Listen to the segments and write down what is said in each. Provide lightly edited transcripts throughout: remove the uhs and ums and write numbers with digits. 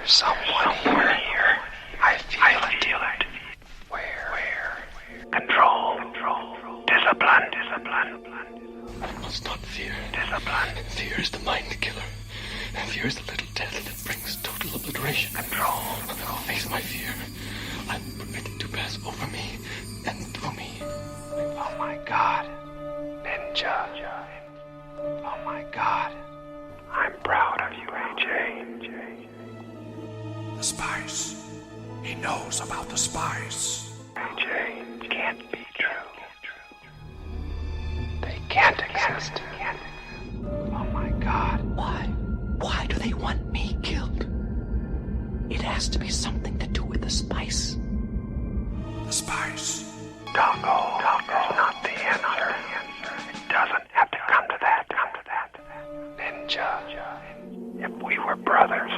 someone here. I feel it. Where? Control. Discipline. I must not fear. Discipline. Fear is the mind killer. Fear is the little death that brings total obliteration. Control. Face my fear. I'm permitted to pass over me and through me. Oh my God. Ninja. Oh my God. I'm proud of you, AJ. The spies. He knows about the spies. AJ, can't be true. They can't exist. Oh my God. Why do they want me killed? It has to be something to do with the spice. The spies. Doggo is not the answer. It doesn't have to come to that. Ninja, if we were brothers,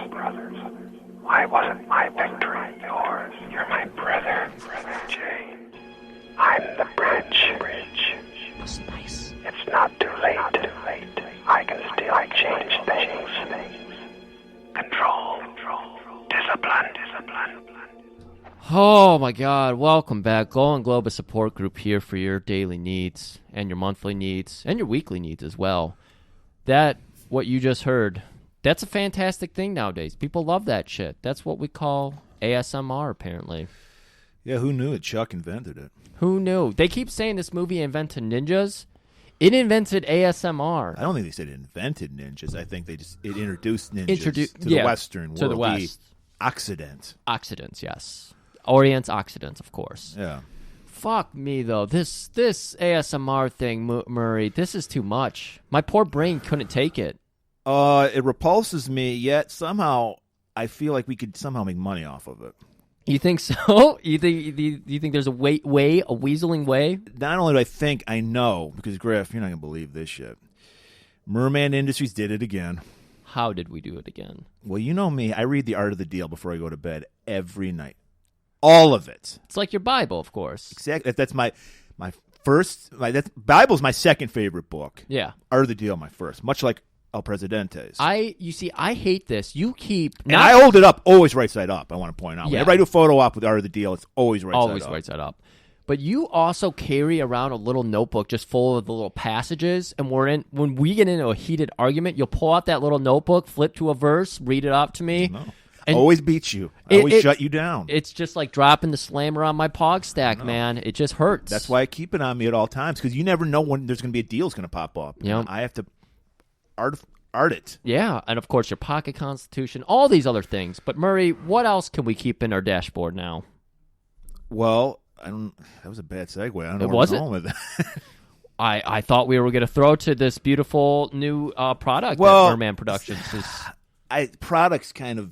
why wasn't my victory yours? You're my brother, Jay. I'm the bridge. The spice. It's not too late. I can still change things. Control. Discipline. Oh my God, welcome back. Golan-globus support group here for your daily needs and your monthly needs and your weekly needs as well. What you just heard, that's a fantastic thing nowadays. People love that shit. That's what we call ASMR, apparently. Yeah, who knew it? Chuck invented it. Who knew? They keep saying this movie invented ninjas. It invented ASMR. I don't think they said it invented ninjas. I think it introduced ninjas to the Western world. To the West. Occident. Occidents, yes. Orients, Occidents, of course. Yeah. Fuck me, though. This ASMR thing, Murray, this is too much. My poor brain couldn't take it. It repulses me, yet somehow I feel like we could somehow make money off of it. You think so? You think there's a weaseling way? Not only do I think, I know, because Griff, you're not going to believe this shit. Merman Industries did it again. How did we do it again? Well, you know me. I read The Art of the Deal before I go to bed every night. All of it. It's like your Bible, of course. Exactly. That's my first. Bible's my second favorite book. Yeah. Art of the Deal, my first. Much like El Presidente's. I hate this. You keep... And I hold it up always right side up, I want to point out. Yeah. Whenever I do a photo op with Art of the Deal, it's always right side up. Always right side up. But you also carry around a little notebook just full of the little passages, and when we get into a heated argument, you'll pull out that little notebook, flip to a verse, read it out to me. No. I always beat you. I always shut you down. It's just like dropping the slammer on my pog stack, man. It just hurts. That's why I keep it on me at all times, because you never know when there's going to be a deal that's going to pop up. Yep. I have to art it. Yeah, and of course your pocket constitution, all these other things. But Murray, what else can we keep in our dashboard now? Well, that was a bad segue. I don't know where was I'm going with it. I thought we were going to throw to this beautiful new product that Merman Productions is. Product's kind of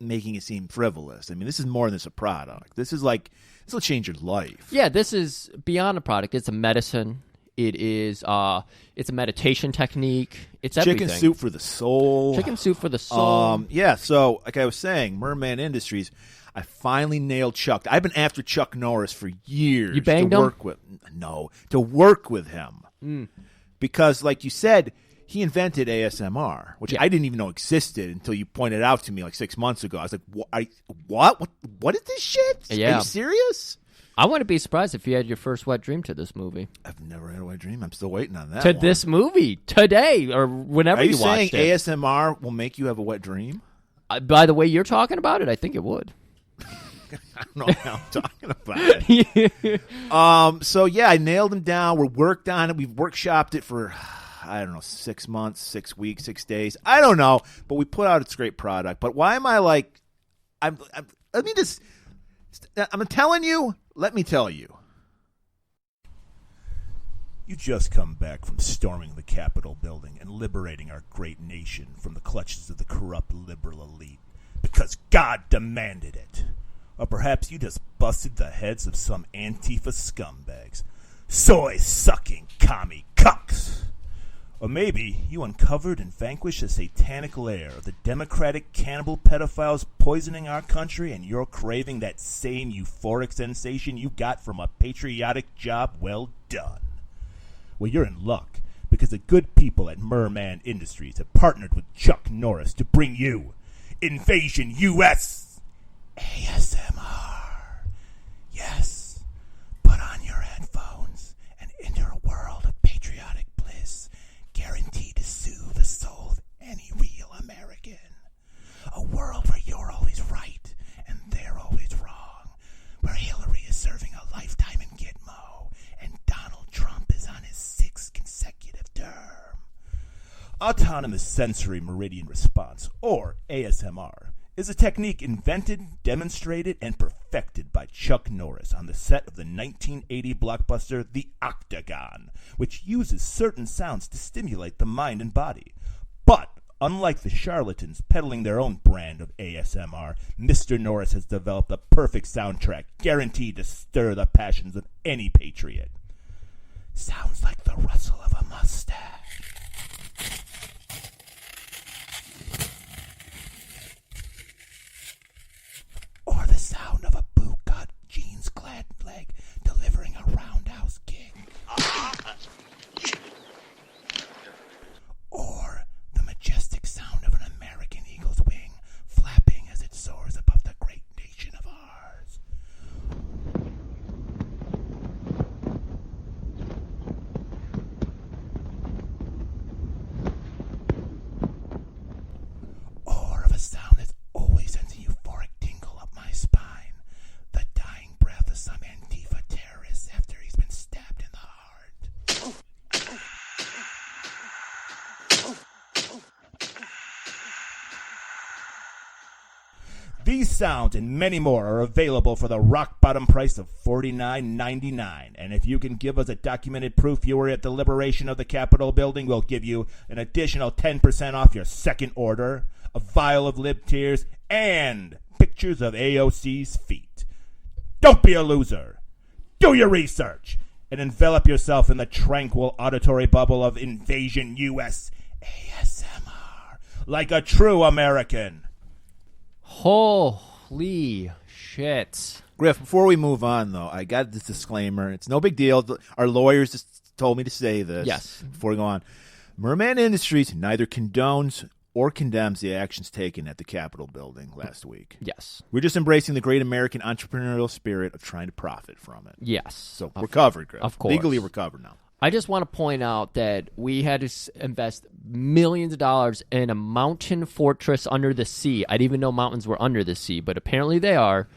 making it seem frivolous. I mean, this is more than just a product. This will change your life. Yeah, this is beyond a product. It's a medicine. It is it's a meditation technique. It's everything. Chicken soup for the soul. Chicken soup for the soul. Yeah, so like I was saying, Merman Industries, I finally nailed Chuck. I've been after Chuck Norris for years. You banged him? To work with him. Because like you said, he invented ASMR, which I didn't even know existed until you pointed out to me like 6 months ago. I was like, what is this shit? Yeah. Are you serious? I wouldn't be surprised if you had your first wet dream to this movie. I've never had a wet dream. I'm still waiting on that To this movie, today, or whenever you watched it. Are you saying ASMR will make you have a wet dream? By the way you're talking about it, I think it would. I don't know how I'm talking about it. So, yeah, I nailed him down. We're worked on it. We've workshopped it for, I don't know, 6 months, 6 weeks, 6 days. I don't know. But we put out its great product. But why am I like, I'm telling you, let me tell you. You just come back from storming the Capitol building and liberating our great nation from the clutches of the corrupt liberal elite because God demanded it. Or perhaps you just busted the heads of some Antifa scumbags, soy-sucking commie cucks. Or maybe you uncovered and vanquished the satanic lair of the democratic cannibal pedophiles poisoning our country, and you're craving that same euphoric sensation you got from a patriotic job well done. Well, you're in luck, because the good people at Merman Industries have partnered with Chuck Norris to bring you Invasion US ASMR. Yes, put on your headphones and enter a world of patriotic bliss, guaranteed to soothe the soul of any real American. A world where you're always right and they're always wrong, where Hillary is serving a lifetime in Gitmo and Donald Trump is on his 6th consecutive term. Autonomous Sensory Meridian Response, or ASMR, is a technique invented, demonstrated, and perfected by Chuck Norris on the set of the 1980 blockbuster The Octagon, which uses certain sounds to stimulate the mind and body. But, unlike the charlatans peddling their own brand of ASMR, Mr. Norris has developed a perfect soundtrack guaranteed to stir the passions of any patriot. Sounds like the rustle of a mustache. Or the sound of a boot-cut, jeans-clad leg delivering a roundhouse kick. Or the majestic sound of an American eagle's wing flapping as it soars above the great nation of ours. Or of a sound that's always sends a euphoric tingle up my spine. The dying breath of some Antifa terrorist after he's been stabbed in the heart. These sounds and many more are available for the rock-bottom price of $49.99. And if you can give us a documented proof you were at the liberation of the Capitol building, we'll give you an additional 10% off your second order, a vial of lib tears, and pictures of AOC's feet. Don't be a loser. Do your research and envelop yourself in the tranquil auditory bubble of Invasion US ASMR like a true American. Holy shit. Griff, before we move on, though, I got this disclaimer. It's no big deal. Our lawyers just told me to say this. Yes. Before we go on. Merman Industries neither condones or condemns the actions taken at the Capitol building last week. Yes. We're just embracing the great American entrepreneurial spirit of trying to profit from it. Yes. So we're covered, Griff. Of course. Legally, we're covered now. I just want to point out that we had to invest millions of dollars in a mountain fortress under the sea. I didn't even know mountains were under the sea, but apparently they are,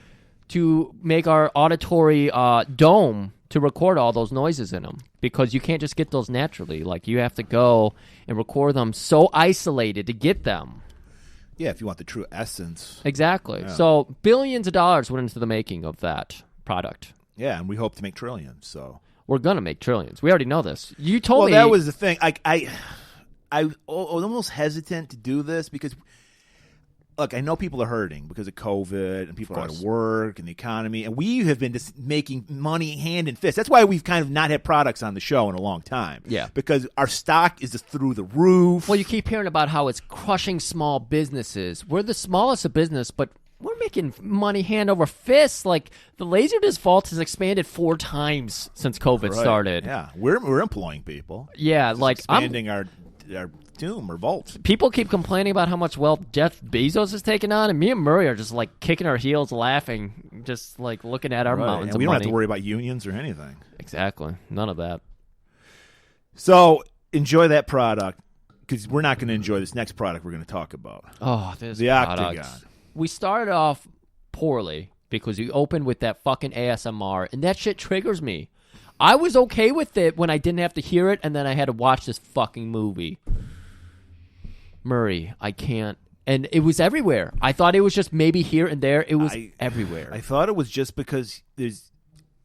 to make our auditory dome to record all those noises in them, because you can't just get those naturally. Like, you have to go and record them so isolated to get them. Yeah, if you want the true essence. Exactly. Yeah. So billions of dollars went into the making of that product. Yeah, and we hope to make trillions, so... We're going to make trillions. We already know this. You told me... Well, that was the thing. I was almost hesitant to do this because, look, I know people are hurting because of COVID and people are out of work and the economy, and we have been just making money hand and fist. That's why we've kind of not had products on the show in a long time. Yeah. Because our stock is just through the roof. Well, you keep hearing about how it's crushing small businesses. We're the smallest of business, but we're making money hand over fist. Like, the Laserdisc Vault has expanded 4 times since COVID started. Yeah, we're employing people. Yeah, Just like expanding our tomb or vault. People keep complaining about how much wealth Jeff Bezos has taken on, and me and Murray are just like kicking our heels, laughing, just like looking at our mountains. And we of don't money. have to worry about unions or anything. Exactly, none of that. So enjoy that product, because we're not going to enjoy this next product we're going to talk about. Oh, this The product. Octagon. We started off poorly because we opened with that fucking ASMR, and that shit triggers me. I was okay with it when I didn't have to hear it, and then I had to watch this fucking movie. Murray, I can't. And it was everywhere. I thought it was just maybe here and there. It was everywhere. I thought it was just because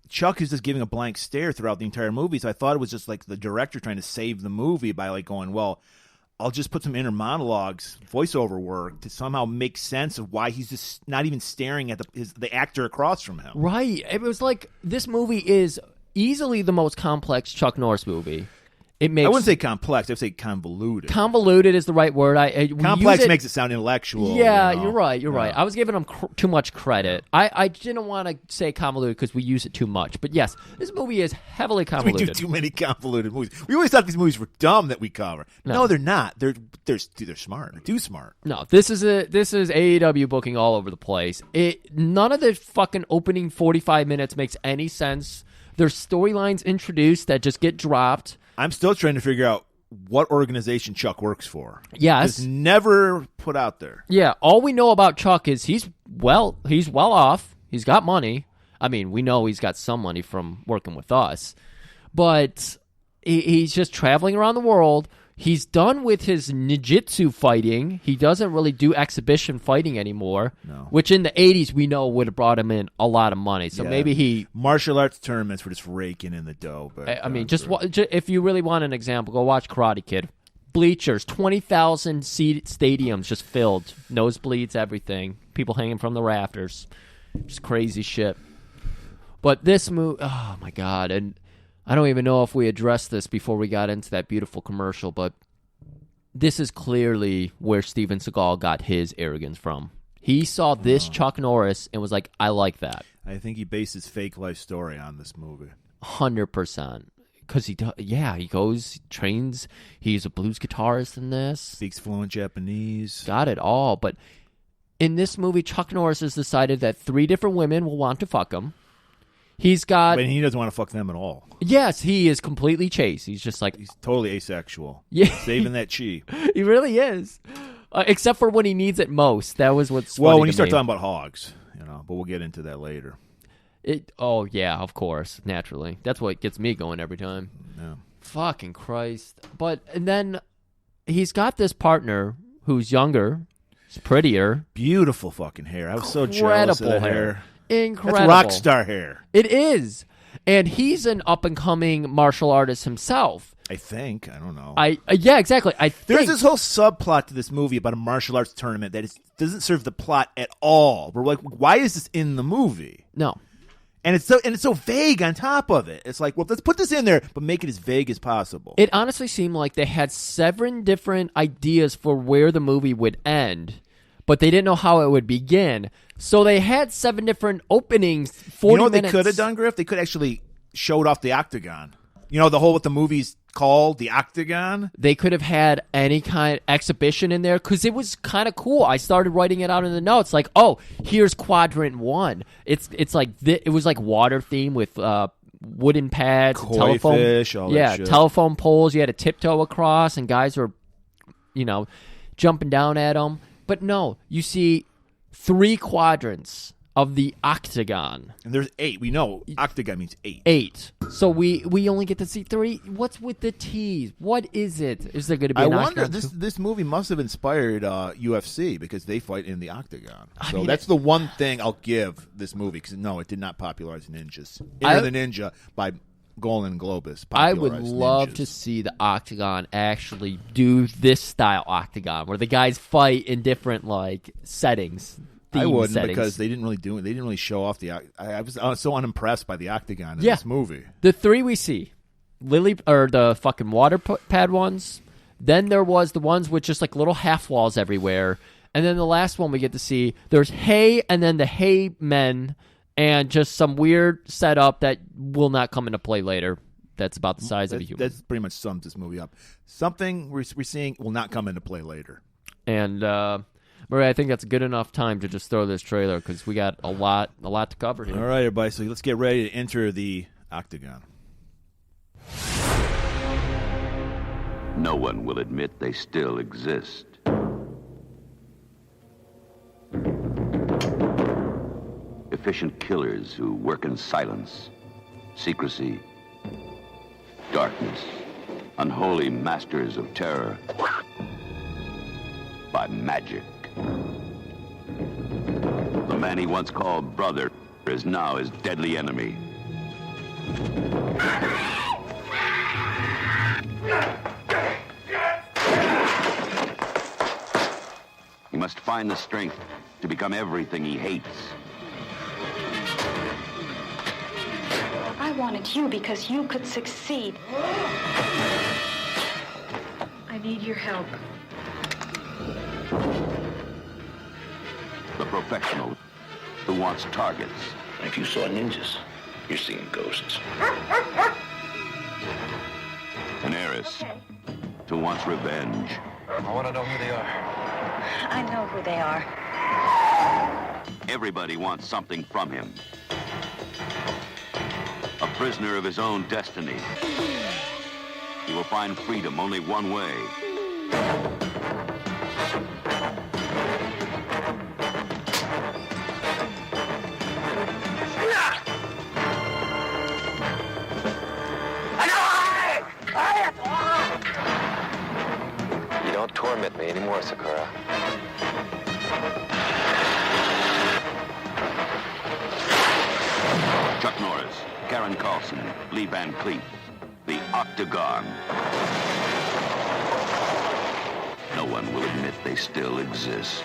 Chuck is just giving a blank stare throughout the entire movie, so I thought it was just like the director trying to save the movie by like going, well, I'll just put some inner monologues, voiceover work to somehow make sense of why he's just not even staring at the actor across from him. Right. It was like, this movie is easily the most complex Chuck Norris movie. it makes. I wouldn't say complex. I'd say convoluted. Convoluted is the right word. Complex makes it sound intellectual. Yeah, you know? you're right. You're right. I was giving them too much credit. I didn't want to say convoluted because we use it too much. But yes, this movie is heavily convoluted. We do too many convoluted movies. We always thought these movies were dumb that we cover. No, they're not. They're smart. They're too smart. No, this is AEW booking all over the place. None of the fucking opening 45 minutes makes any sense. There's storylines introduced that just get dropped. I'm still trying to figure out what organization Chuck works for. Yes. It's never put out there. Yeah, all we know about Chuck is he's well off. He's got money. I mean, we know he's got some money from working with us. But he's just traveling around the world. He's done with his ninjutsu fighting. He doesn't really do exhibition fighting anymore, which in the 80s we know would have brought him in a lot of money. So maybe martial arts tournaments were just raking in the dough. But I mean, just if you really want an example, go watch Karate Kid. Bleachers, 20,000 seat stadiums just filled. Nosebleeds, everything. People hanging from the rafters. Just crazy shit. But this movie, oh my God. And I don't even know if we addressed this before we got into that beautiful commercial, but this is clearly where Steven Seagal got his arrogance from. He saw this Chuck Norris and was like, I like that. I think he based his fake life story on this movie. 100%. Because he goes, trains, he's a blues guitarist in this. Speaks fluent Japanese. Got it all. But in this movie, Chuck Norris has decided that 3 different women will want to fuck him. He's got... But he doesn't want to fuck them at all. Yes, he is completely chaste. He's just like... He's totally asexual. Yeah. Saving that chi. He really is. Except for when he needs it most. That was what's Well, when you start talking about hogs, but we'll get into that later. Oh, yeah, of course. Naturally. That's what gets me going every time. Yeah. Fucking Christ. And then he's got this partner who's younger, prettier. Beautiful fucking hair. I was so jealous of that hair. Incredible. That's rock star hair. It is. And he's an up-and-coming martial artist himself. I think. I don't know. Yeah, exactly. There's this whole subplot to this movie about a martial arts tournament that doesn't serve the plot at all. We're like, why is this in the movie? No. And it's so vague on top of it. It's like, well, let's put this in there, but make it as vague as possible. It honestly seemed like they had 7 different ideas for where the movie would end, but they didn't know how it would begin. So they had 7 different openings, 40 minutes. You know what they could have done, Griff? They could actually showed off the Octagon. What the movie's called, the Octagon? They could have had any kind of exhibition in there because it was kind of cool. I started writing it out in the notes like, oh, here's quadrant 1. It's like it was like water theme with wooden pads, koi telephone fish, all that shit. Telephone poles. You had to tiptoe across, and guys were, jumping down at them. But no, you see 3 quadrants of the Octagon. And there's 8. We know Octagon means 8. 8. So we only get to see 3. What's with the T's? What is it? Is there going to be an Octagon? I wonder, Octagon? this movie must have inspired UFC because they fight in the Octagon. So that's the one thing I'll give this movie because, no, it did not popularize ninjas. Enter the Ninja by golan-globus. I would love to see the Octagon actually do this style Octagon where the guys fight in different I settings. wouldn't settings. because they didn't really do it. They didn't really show off the. I was so unimpressed by the Octagon in this movie. The 3 we see, the fucking water pad ones. Then there was the ones with just like little half walls everywhere, and then the last one we get to see there's hay, and then the hay men, and just some weird setup that will not come into play later. That's about the size of a human. That's pretty much sums this movie up. Something we're seeing will not come into play later. And Murray, I think that's a good enough time to just throw this trailer because we got a lot to cover here. All right, everybody. So let's get ready to enter the Octagon. No one will admit they still exist. Efficient killers who work in silence, secrecy, darkness, unholy masters of terror by magic. The man he once called brother is now his deadly enemy. He must find the strength to become everything he hates. I wanted you because you could succeed. need your help. The professional who wants targets. If you saw ninjas, you're seeing ghosts. An heiress who wants revenge. I want to know who they are. I know who they are. Everybody wants something from him. A prisoner of his own destiny. He will find freedom only one way. You don't torment me anymore, Sakura. Chuck Norris, Karen Carlson, Lee Van Cleef, the Octagon. No one will admit they still exist.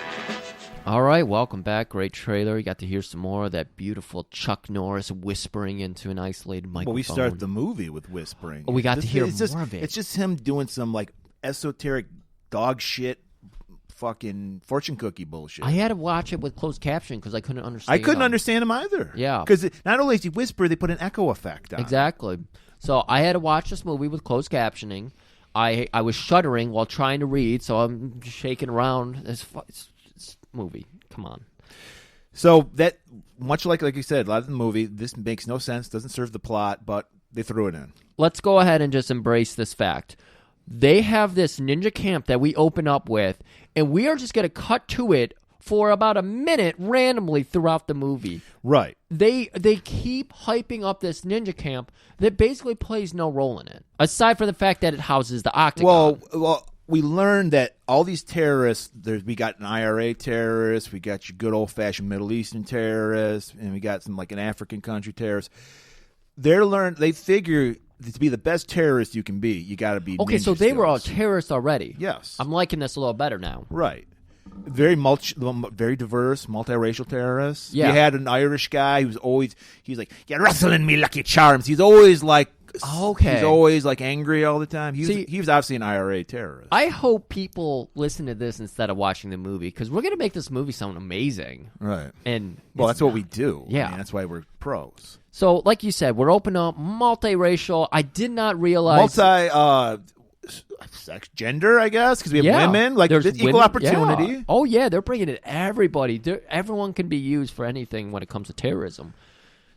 All right, welcome back. Great trailer. You got to hear some more of that beautiful Chuck Norris whispering into an isolated microphone. Well, we started the movie with whispering. Oh, we got to hear more of it. It's just him doing some like esoteric dog shit, fucking fortune cookie bullshit. I had to watch it with closed caption because I couldn't understand. I couldn't understand him either. Yeah, because not only does he whisper, they put an echo effect on. Exactly. So I had to watch this movie with closed captioning. I was shuddering while trying to read, so I'm shaking around. This movie, come on. So that, much like you said, a lot of the movie, this makes no sense, doesn't serve the plot, but they threw it in. Let's go ahead and just embrace this fact. They have this ninja camp that we open up with, and we are just going to cut to it for about a minute randomly throughout the movie. Right. They keep hyping up this ninja camp that basically plays no role in it, aside from the fact that it houses the Octagon. Well, we learned that all these terrorists, we got an IRA terrorist, we got your good old-fashioned Middle Eastern terrorists, and we got some like an African country terrorist. They figure to be the best terrorist you can be, you got to be okay, ninja so they were all skills. terrorists already. Yes. I'm liking this a little better now. Right. Very diverse, multiracial terrorists. Yeah. You had an Irish guy who's always, he's like, you're wrestling me, Lucky Charms. He's always like, okay. He's always like angry all the time. He was obviously an IRA terrorist. I hope people listen to this instead of watching the movie, because we're going to make this movie sound amazing. Right. And that's what we do. Yeah. I mean, that's why we're pros. So, like you said, we're open up, multiracial. I did not realize sex, gender, I guess, because we have women, like there's equal women, opportunity. Yeah. Oh yeah, they're bringing in everybody. Everyone can be used for anything when it comes to terrorism.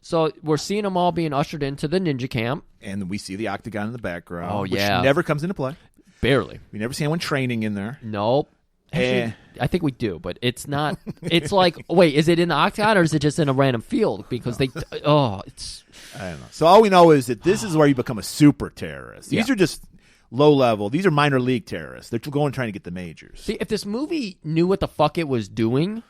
So we're seeing them all being ushered into the ninja camp, and we see the Octagon in the background. Oh which yeah, never comes into play. Barely. We never see anyone training in there. Nope. Actually, I think we do, but it's not. It's like, wait, is it in the Octagon or is it just in a random field? Because it's. I don't know. So all we know is that this is where you become a super terrorist. These are just low level. These are minor league terrorists. They're going trying to get the majors. See, if this movie knew what the fuck it was doing,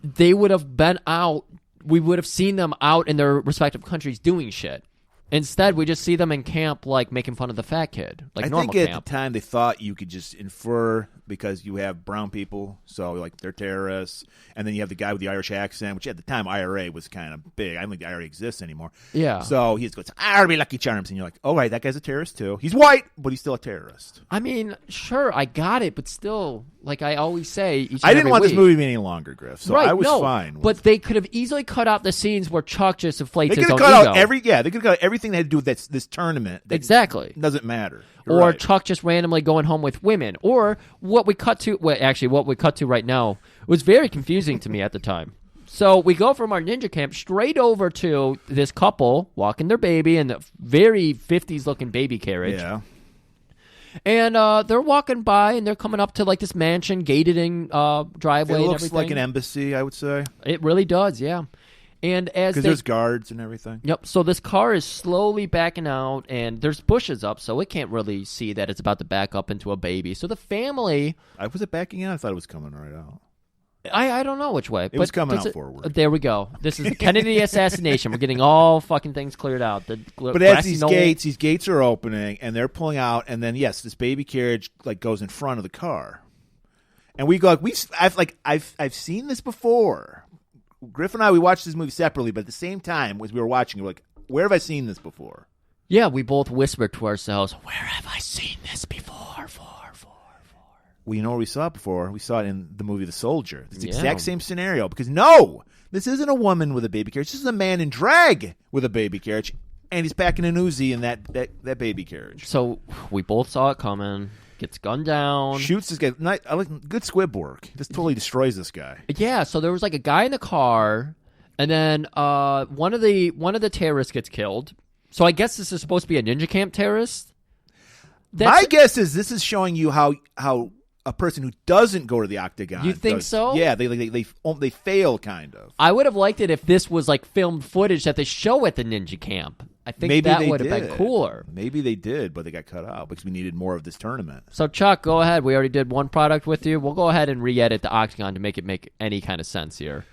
they would have been out. We would have seen them out in their respective countries doing shit. Instead, we just see them in camp, like making fun of the fat kid, like normal camp. I think at the time they thought you could just infer because you have brown people, so like they're terrorists, and then you have the guy with the Irish accent, which at the time IRA was kind of big. I don't think the IRA exists anymore. Yeah. So he just goes, "I'll be Lucky Charms," and you're like, "Oh right, that guy's a terrorist too. He's white, but he's still a terrorist." I mean, sure, I got it, but still, like I always say, I didn't want this movie to be any longer, Griff. So I was fine. But they could have easily cut out the scenes where Chuck just inflates his own ego. They could cut out everything that had to do with this tournament. Exactly. Doesn't matter. Or Chuck just randomly going home with women. Or what we cut to right now was very confusing to me at the time. So we go from our ninja camp straight over to this couple walking their baby in the very 50s looking baby carriage. Yeah. And they're walking by and they're coming up to like this mansion gated in driveway. It looks and everything. like an embassy, I would say. It really does, yeah. And because there's guards and everything. Yep. So this car is slowly backing out, and there's bushes up, so it can't really see that it's about to back up into a baby. So the family, was it backing out? I thought it was coming right out. I don't know which way. It was coming out forward. There we go. This is the Kennedy assassination. We're getting all fucking things cleared out. But as these gates are opening, and they're pulling out, and then yes, this baby carriage like goes in front of the car, and we go. I've seen this before. Griff and I, we watched this movie separately, but at the same time, as we were watching, we're like, where have I seen this before? Yeah, we both whispered to ourselves, where have I seen this before? Well, you know where we saw it before? We saw it in the movie The Soldier. It's the Yeah. exact same scenario. Because no, this isn't a woman with a baby carriage. This is a man in drag with a baby carriage, and he's packing an Uzi in that baby carriage. So we both saw it coming. Gets gunned down. Shoots this guy. I like good squib work. Just totally destroys this guy. Yeah. So there was like a guy in the car, and then one of the terrorists gets killed. So I guess this is supposed to be a ninja camp terrorist. My guess is this is showing you how a person who doesn't go to the Octagon. You think so? Yeah, they fail kind of. I would have liked it if this was like filmed footage that they show at the ninja camp. I think Maybe that they would have been did. cooler. Maybe they did, but they got cut out because we needed more of this tournament. So Chuck, go ahead. We already did one product with you. We'll go ahead and re-edit the Octagon to make it make any kind of sense here.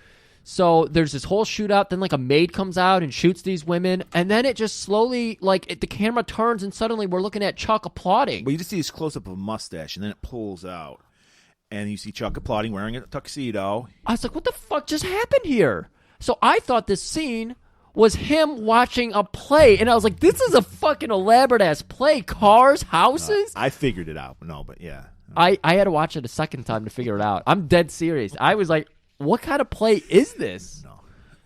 So there's this whole shootout. Then like a maid comes out and shoots these women, and then it just slowly the camera turns, and suddenly we're looking at Chuck applauding. Well, you just see this close up of a mustache, and then it pulls out, and you see Chuck applauding, wearing a tuxedo. I was like, what the fuck just happened here? So I thought this scene was him watching a play, and I was like, this is a fucking elaborate-ass play. Cars, houses? I figured it out. No, but yeah. I had to watch it a second time to figure it out. I'm dead serious. I was like, what kind of play is this? No.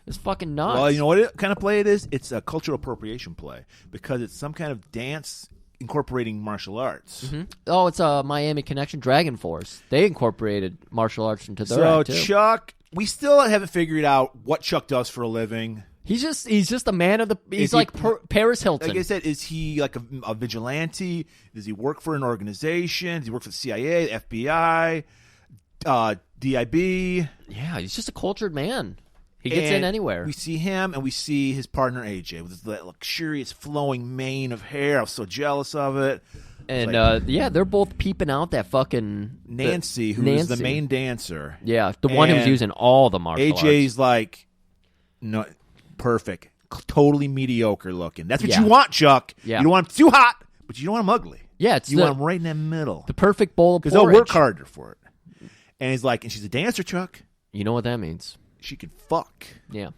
It's fucking nuts. Well, you know what kind of play it is? It's a cultural appropriation play because it's some kind of dance incorporating martial arts. Mm-hmm. Oh, it's a Miami Connection Dragon Force. They incorporated martial arts into their act, too. Chuck, we still haven't figured out what Chuck does for a living. He's just a man of the. He's like Paris Hilton. Like I said, is he like a vigilante? Does he work for an organization? Does he work for the CIA, FBI, DIB? Yeah, he's just a cultured man. He gets in anywhere. We see him, and we see his partner AJ with that luxurious flowing mane of hair. I was so jealous of it. And they're both peeping out that fucking Nancy, who is the main dancer. Yeah, the one who's using all the martial arts. AJ's like, no, perfect, totally mediocre looking. That's what you want, Chuck. Yeah. You don't want him too hot, but you don't want him ugly. Yeah, you want him right in the middle. The perfect bowl of porridge. Because they'll work harder for it. And he's like, and she's a dancer, Chuck. You know what that means. She can fuck. Yeah.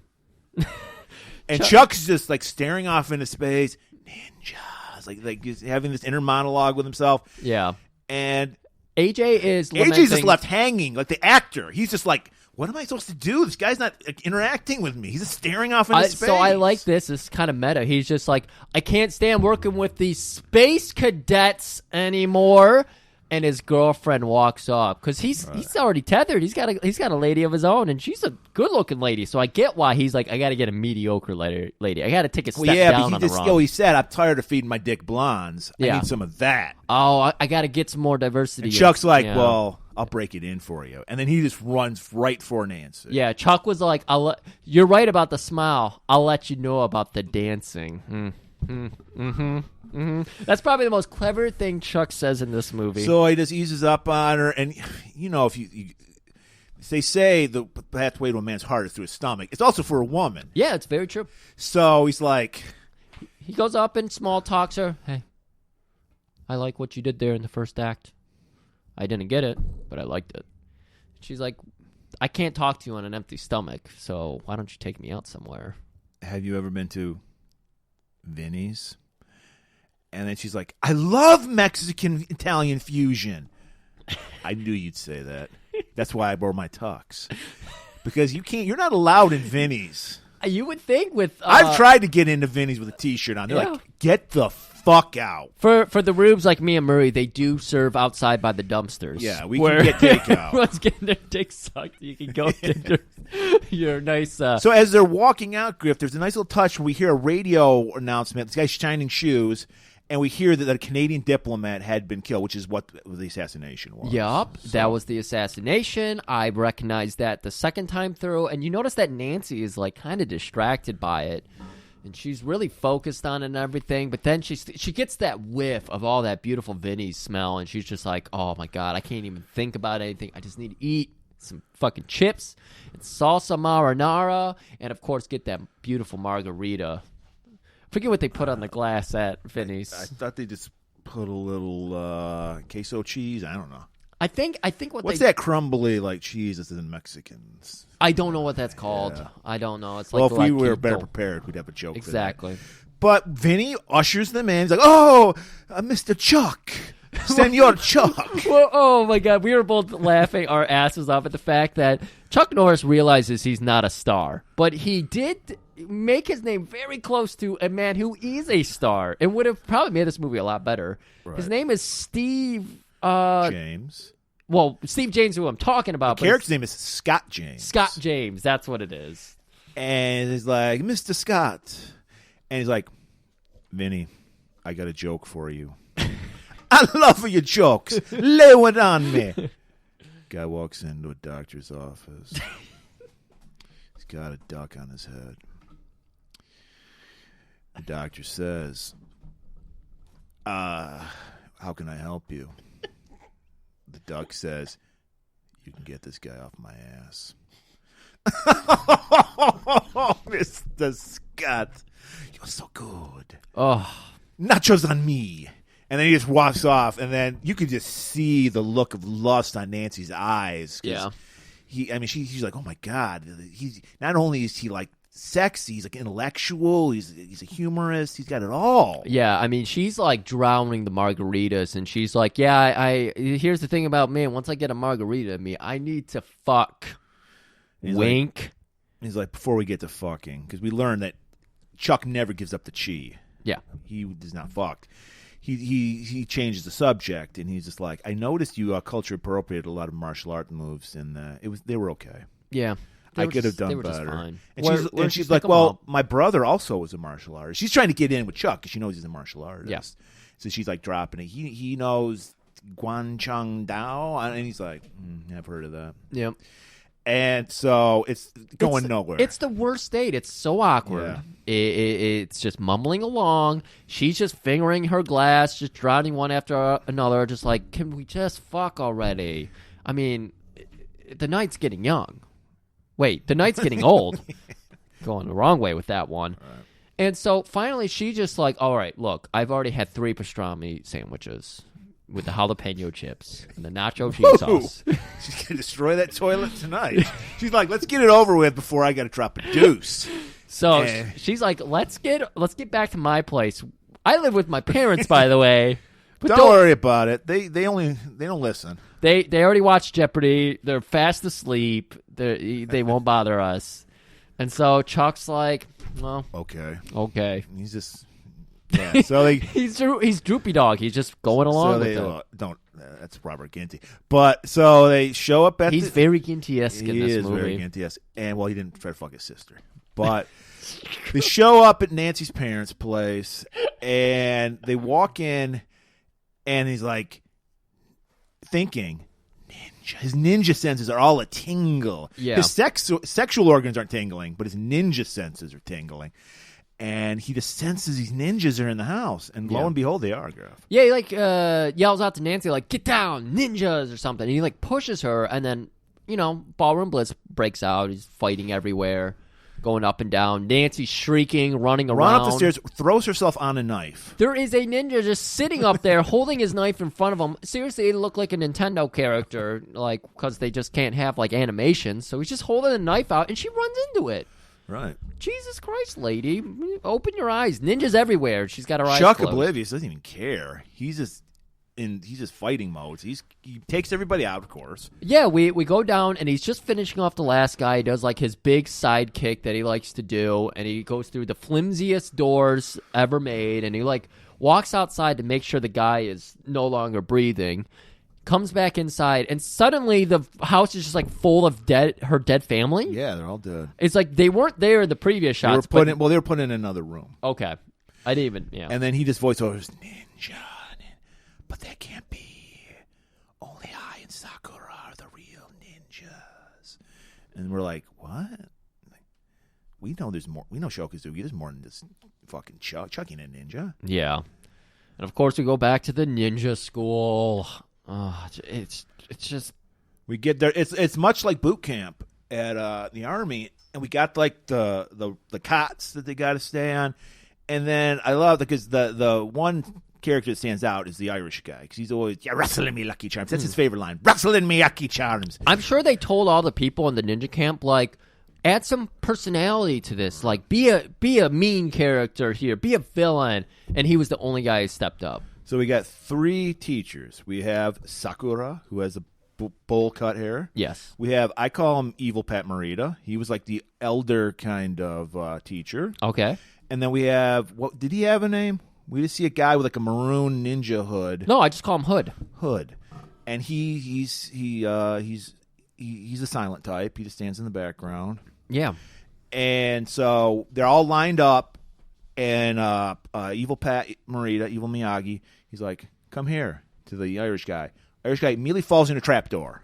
And Chuck's just like staring off into space. Ninjas. Like he's having this inner monologue with himself. Yeah. And AJ's just left hanging, like the actor. He's just like, what am I supposed to do? This guy's not interacting with me. He's just staring off into space. So I like this. It's kind of meta. He's just like, I can't stand working with these space cadets anymore. And his girlfriend walks off because he's already tethered. He's got a lady of his own, and she's a good looking lady. So I get why he's like, I got to get a mediocre lady. I got to take a step down on the run. He said, I'm tired of feeding my dick blondes. I need some of that. Oh, I got to get some more diversity. And Chuck's like, well, I'll break it in for you, and then he just runs right for Nancy. Yeah, Chuck was like, you're right about the smile. I'll let you know about the dancing. That's probably the most clever thing Chuck says in this movie. So he just eases up on her, and if they say the pathway to a man's heart is through his stomach, it's also for a woman. Yeah, it's very true. So he's like, he goes up and small talks her. Hey, I like what you did there in the first act. I didn't get it, but I liked it. She's like, I can't talk to you on an empty stomach, so why don't you take me out somewhere? Have you ever been to Vinny's? And then she's like, I love Mexican-Italian fusion. I knew you'd say that. That's why I wore my tux. Because you're not allowed in Vinny's. You would think with... I've tried to get into Vinny's with a T-shirt on. They're like, get the fuck out. For the rubes like me and Murray, they do serve outside by the dumpsters. Yeah, we can get takeout. Everyone's getting their dick sucked. You can go get your nice... So as they're walking out, Griff, there's a nice little touch where we hear a radio announcement. This guy's shining shoes. And we hear that a Canadian diplomat had been killed, which is what the assassination was. Yup, that was the assassination. I recognized that the second time through. And you notice that Nancy is like kind of distracted by it. And she's really focused on it and everything. But then she gets that whiff of all that beautiful Vinny's smell. And she's just like, oh my God, I can't even think about anything. I just need to eat some fucking chips and salsa marinara. And of course, get that beautiful margarita. Forget what they put on the glass at Vinny's. I thought they just put a little queso cheese. I don't know. I think what's that crumbly like cheese that's in Mexicans? I don't know what that's called. Yeah. I don't know. It's like if we were better prepared, we'd have a joke. Exactly. For that. But Vinny ushers them in. He's like, "Oh, Mr. Chuck, Senor Chuck. Well, oh my God, we were both laughing our asses off at the fact that Chuck Norris realizes he's not a star, but he did make his name very close to a man who is a star and would have probably made this movie a lot better. Right. His name is Steve James. Well, Steve James, who I'm talking about. The character's name is Scott James. Scott James, that's what it is. And he's like, Mr. Scott. And he's like, Vinny, I got a joke for you. I love your jokes. Lay it on me. Guy walks into a doctor's office. He's got a duck on his head. The doctor says, how can I help you? The duck says, you can get this guy off my ass. Mr. Scott, you're so good. Oh, nachos on me. And then he just walks off, and then you could just see the look of lust on Nancy's eyes. Yeah. She's like, oh my God. He's not only is he like sexy, he's like intellectual, he's a humorist, he's got it all. Yeah, I mean, she's like drowning the margaritas, and she's like, yeah, I here's the thing about me. Once I get a margarita in me, I need to fuck. Wink. He's like, before we get to fucking, because we learned that Chuck never gives up the chi. Yeah. He does not fuck. He changes the subject, and he's just like, I noticed you culture appropriated a lot of martial art moves, and they were okay. Yeah. I could have done they were better. Just fine. And she's like, well, my brother also was a martial artist. She's trying to get in with Chuck because she knows he's a martial artist. Yeah. So she's like dropping it. He knows Guan Chang Dao, and he's like, I've heard of that. Yep. And so it's going nowhere. It's the worst date. It's so awkward. Yeah. It's just mumbling along. She's just fingering her glass, just drowning one after another, just like, can we just fuck already? I mean, the night's getting young. Wait, the night's getting old. Going the wrong way with that one. Right. And so finally she just like, all right, look, I've already had 3 pastrami sandwiches with the jalapeno chips and the nacho cheese sauce. She's going to destroy that toilet tonight. She's like, let's get it over with before I got to drop a deuce. So she's like, let's get back to my place. I live with my parents, by the way. But don't worry about it. They don't listen. They already watched Jeopardy. They're fast asleep. They won't bother us. And so Chuck's like, well, okay. He's just So he's droopy dog. He's just going along with it. That's Robert Ginty. But so they show up at. He's very Ginty-esque in this movie. He is very Ginty-esque, and he didn't try to fuck his sister. But they show up at Nancy's parents' place, and they walk in, and he's like thinking. His ninja senses are all a tingle. Yeah. His sexual organs aren't tingling, but his ninja senses are tingling. And he just senses these ninjas are in the house. And lo and behold, they are, Gruff. Yeah, he like yells out to Nancy, like, get down, ninjas, or something. And he like pushes her, and then, Ballroom Blitz breaks out. He's fighting everywhere, going up and down. Nancy's shrieking, running around. Run up the stairs, throws herself on a knife. There is a ninja just sitting up there holding his knife in front of him. Seriously, it looked like a Nintendo character, like, because they just can't have, like, animations. So he's just holding a knife out, and she runs into it. Right. Jesus Christ, lady. Open your eyes. Ninjas everywhere. She's got her eyes Chuck closed. oblivious, doesn't even care. He's just fighting mode. He takes everybody out, of course. Yeah, we go down, and he's just finishing off the last guy. He does, like, his big sidekick that he likes to do, and he goes through the flimsiest doors ever made, and he, like, walks outside to make sure the guy is no longer breathing, comes back inside, and suddenly the house is just, like, full of her dead family. Yeah, they're all dead. It's like they weren't there in the previous shots. They were put in another room. Okay. I didn't even, yeah. And then he just voiceovers, ninja, but there can't be. Only I and Sakura are the real ninjas. And we're like, what? We know there's more. We know Shokazuki. There's more than just fucking chucking a ninja. Yeah. And, of course, we go back to the ninja school. Oh, it's just we get there. It's much like boot camp at the army, and we got like the cots that they got to stay on, and then I love because the one character that stands out is the Irish guy because he's always wrestling me Lucky Charms. That's his favorite line, wrestling me Lucky Charms. I'm sure they told all the people in the ninja camp like, add some personality to this, like be a mean character here, be a villain, and he was the only guy who stepped up. So we got 3 teachers. We have Sakura, who has a bowl cut hair. Yes. We have, I call him Evil Pat Morita. He was like the elder kind of teacher. Okay. And then we have, what did he have a name? We just see a guy with like a maroon ninja hood. No, I just call him Hood. Hood. And he's a silent type. He just stands in the background. Yeah. And so they're all lined up, and Evil Pat Morita, Evil Miyagi, he's like, come here, to the Irish guy. Irish guy immediately falls in a trapdoor.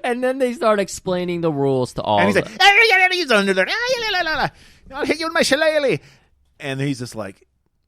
And then they start explaining the rules to all and he's of like, them. he's under there. I'll hit you with my shillelagh. And he's just like,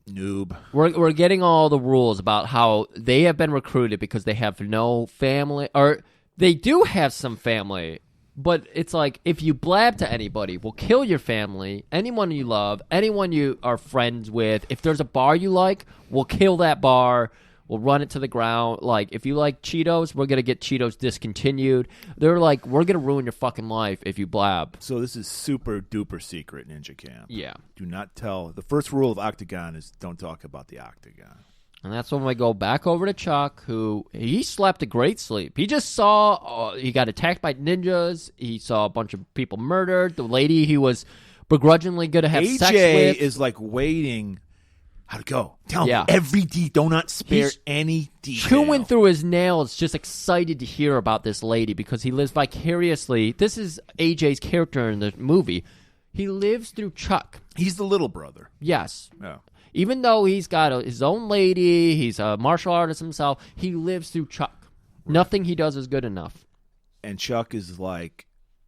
noob. We're getting all the rules about how they have been recruited because they have no family, or they do have some family, but it's like, if you blab to anybody, we'll kill your family, anyone you love, anyone you are friends with. If there's a bar you like, we'll kill that bar. We'll run it to the ground. Like, if you like Cheetos, we're going to get Cheetos discontinued. They're like, we're going to ruin your fucking life if you blab. So this is super duper secret ninja camp. Yeah. Do not tell. The first rule of Octagon is don't talk about the Octagon. And that's when we go back over to Chuck, who, he slept a great sleep. He just saw, he got attacked by ninjas. He saw a bunch of people murdered. The lady he was begrudgingly going to have sex with. AJ is like waiting. How'd it go? Tell me every detail. Do not spare any detail. Chewing through his nails, just excited to hear about this lady because he lives vicariously. This is AJ's character in the movie. He lives through Chuck. He's the little brother. Yes. Yeah. Even though he's got his own lady, he's a martial artist himself, he lives through Chuck. Right. Nothing he does is good enough. And Chuck is like,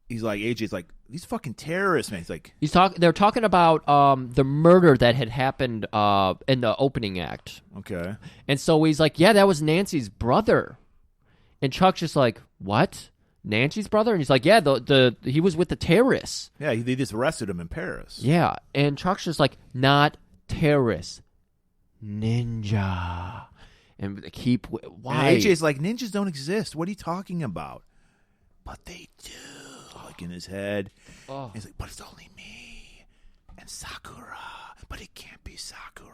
AJ's like, these fucking terrorists, man. He's like, they're talking about the murder that had happened in the opening act. Okay. And so he's like, yeah, that was Nancy's brother. And Chuck's just like, what? Nancy's brother? And he's like, yeah, he was with the terrorists. Yeah, they just arrested him in Paris. Yeah. And Chuck's just like, not terrorists, ninja. And why? And AJ's like, ninjas don't exist. What are you talking about? But they do. Like in his head. Oh. He's like, but it's only me and Sakura. But it can't be Sakura.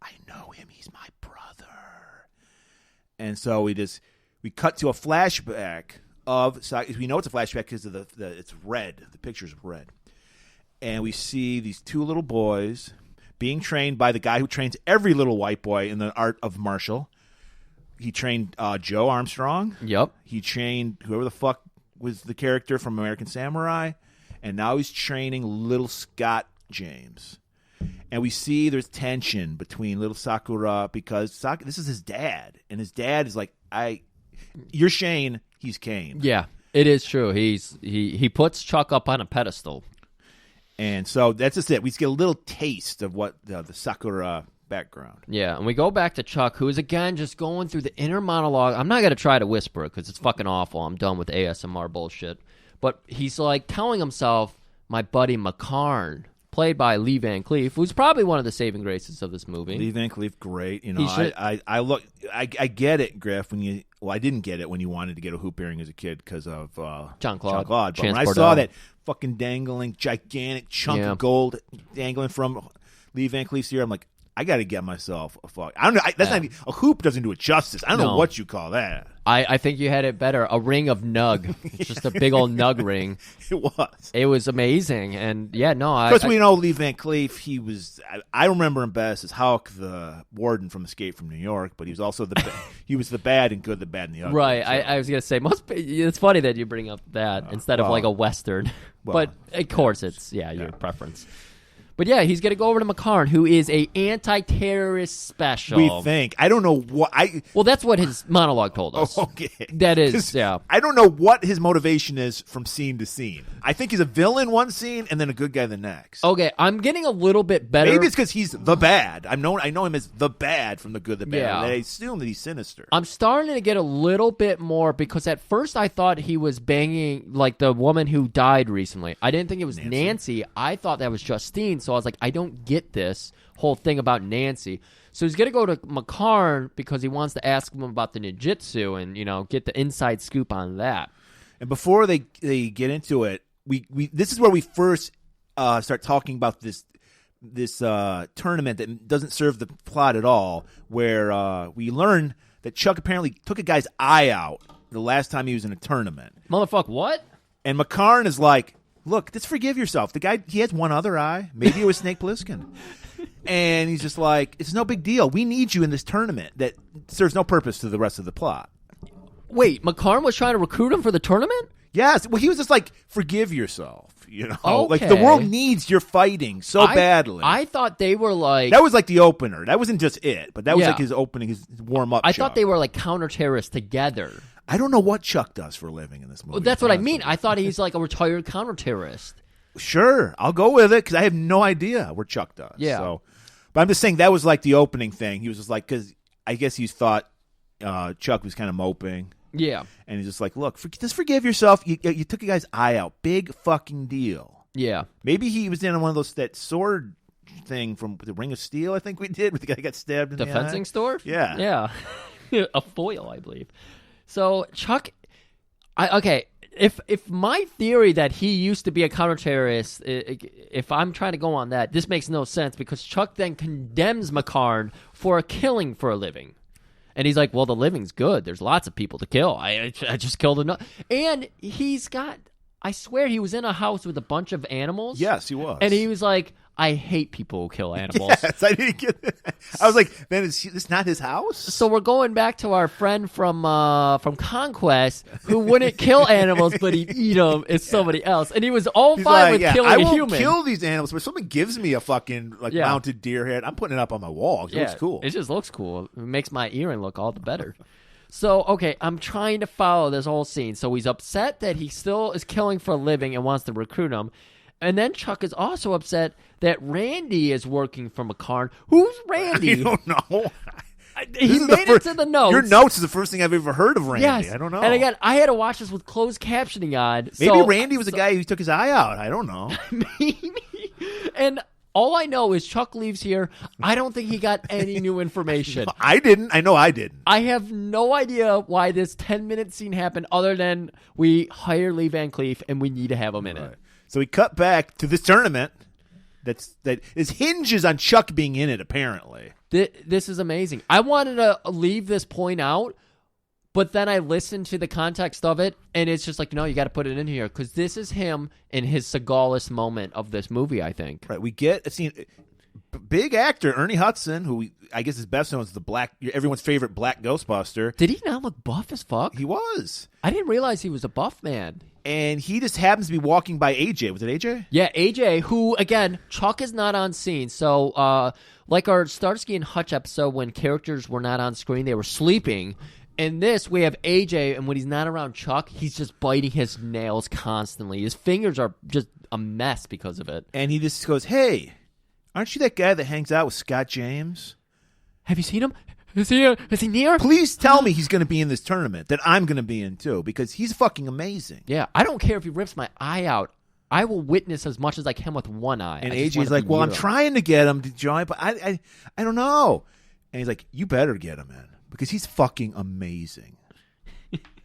I know him. He's my brother. And so we cut to a flashback of Sakura. We know it's a flashback because of it's red. The picture's red. And we see these 2 little boys being trained by the guy who trains every little white boy in the art of martial. He trained Joe Armstrong. Yep. He trained whoever the fuck was the character from American Samurai. And now he's training little Scott James. And we see there's tension between little Sakura because this is his dad. And his dad is like, you're Shane, he's Kane. Yeah, it is true. He puts Chuck up on a pedestal. And so that's just it. We get a little taste of what the Sakura background. Yeah, and we go back to Chuck, who is, again, just going through the inner monologue. I'm not going to try to whisper it because it's fucking awful. I'm done with ASMR bullshit. But he's, like, telling himself, my buddy McCarn, played by Lee Van Cleef, who's probably one of the saving graces of this movie. Lee Van Cleef, great. You know, I get it, Griff, I didn't get it when you wanted to get a hoop earring as a kid because of Jean-Claude. But when I saw that fucking dangling, gigantic chunk of gold dangling from Lee Van Cleef's ear, I'm like, I got to get myself a fuck. I don't know. That's not even, a hoop doesn't do it justice. I don't know what you call that. I think you had it better. A ring of nug. It's just a big old nug ring. It was. It was amazing. And yeah, no. Because we know Lee Van Cleef, he was, I remember him best as Hulk, the warden from Escape from New York, but he was also he was the bad and good, the bad and the ugly. Right. So. I was going to say, it's funny that you bring up that instead of like a Western. But of course it's, your preference. But yeah, he's going to go over to McCarn, who is a anti-terrorist special. We think. I don't know what Well, that's what his monologue told us. Okay. That is, yeah. I don't know what his motivation is from scene to scene. I think he's a villain one scene and then a good guy the next. Okay, I'm getting a little bit better. Maybe it's because he's the bad. I know him as the bad from the good, the bad. Yeah. I assume that he's sinister. I'm starting to get a little bit more because at first I thought he was banging like the woman who died recently. I didn't think it was Nancy. I thought that was Justine. So I was like, I don't get this whole thing about Nancy. So he's going to go to McCarn because he wants to ask him about the ninjutsu and, get the inside scoop on that. And before they get into it, we this is where we first start talking about this tournament that doesn't serve the plot at all, where we learn that Chuck apparently took a guy's eye out the last time he was in a tournament. Motherfucker, what? And McCarn is like, look, just forgive yourself. The guy, he has one other eye. Maybe it was Snake Plissken. And he's just like, it's no big deal. We need you in this tournament that serves no purpose to the rest of the plot. Wait, McCarn was trying to recruit him for the tournament? Yes. Well, he was just like, forgive yourself. You know, Okay. like the world needs your fighting so badly. I thought they were like... That was like the opener. That wasn't just it, but that was Yeah. like his opening, his warm-up. I thought they were like counter-terrorists together. I don't know what Chuck does for a living in this movie. Well, that's what I mean. I thought he's like a retired counter-terrorist. Sure, I'll go with it because I have no idea what Chuck does. Yeah. So, but I'm just saying that was like the opening thing. He was just like, because I guess he thought Chuck was kind of moping. Yeah. And he's just like, look, just forgive yourself. You took a guy's eye out. Big fucking deal. Yeah. Maybe he was in one of those, that sword thing from the Ring of Steel, I think we did, where the guy got stabbed in The the fencing eye. store? Yeah. Yeah. A foil, I believe. So Chuck, if my theory that he used to be a counter-terrorist, if I'm trying to go on that, this makes no sense because Chuck then condemns McCarn for killing for a living. And he's like, well, the living's good. There's lots of people to kill. I just killed enough. And he's got, I swear he was in a house with a bunch of animals. Yes, he was. And he was like, I hate people who kill animals. Yes, I didn't get it. I was like, man, is this not his house? So we're going back to our friend from Conquest who wouldn't kill animals, but he'd eat them as somebody else. And he was all He's fine like, with killing I a won't human. kill these animals, but if someone gives me a fucking mounted deer head, I'm putting it up on my wall. It looks cool. It just looks cool. It makes my earring look all the better. So, okay, I'm trying to follow this whole scene. So he's upset that he still is killing for a living and wants to recruit him. And then Chuck is also upset that Randy is working for McCarn. Who's Randy? I don't know. He made it to the notes. Your notes is the first thing I've ever heard of Randy. Yes. I don't know. And again, I had to watch this with closed captioning on. Maybe Randy was the guy who took his eye out. I don't know. Maybe. And all I know is Chuck leaves here. I don't think he got any new information. No, I didn't. I know I didn't. I have no idea why this 10-minute scene happened other than we hire Lee Van Cleef and we need to have him in it. So we cut back to this tournament that hinges on Chuck being in it, apparently. This is amazing. I wanted to leave this point out, but then I listened to the context of it, and it's just like, no, you got to put it in here, because this is him in his Seagalist moment of this movie, I think. Right, we get a scene. Big actor Ernie Hudson, who I guess is best known as everyone's favorite black Ghostbuster. Did he not look buff as fuck? He was. I didn't realize he was a buff man. And he just happens to be walking by AJ. Was it AJ? Yeah, AJ, who, again, Chuck is not on scene. So, like our Starsky and Hutch episode when characters were not on screen, they were sleeping. In this, we have AJ, and when he's not around Chuck, he's just biting his nails constantly. His fingers are just a mess because of it. And he just goes, hey, aren't you that guy that hangs out with Scott James? Have you seen him? Is he near? Please tell me he's going to be in this tournament that I'm going to be in too, because he's fucking amazing. Yeah, I don't care if he rips my eye out. I will witness as much as I can with one eye. And AJ's like, well, I'm trying to get him to join, but I don't know. And he's like, you better get him in, because he's fucking amazing.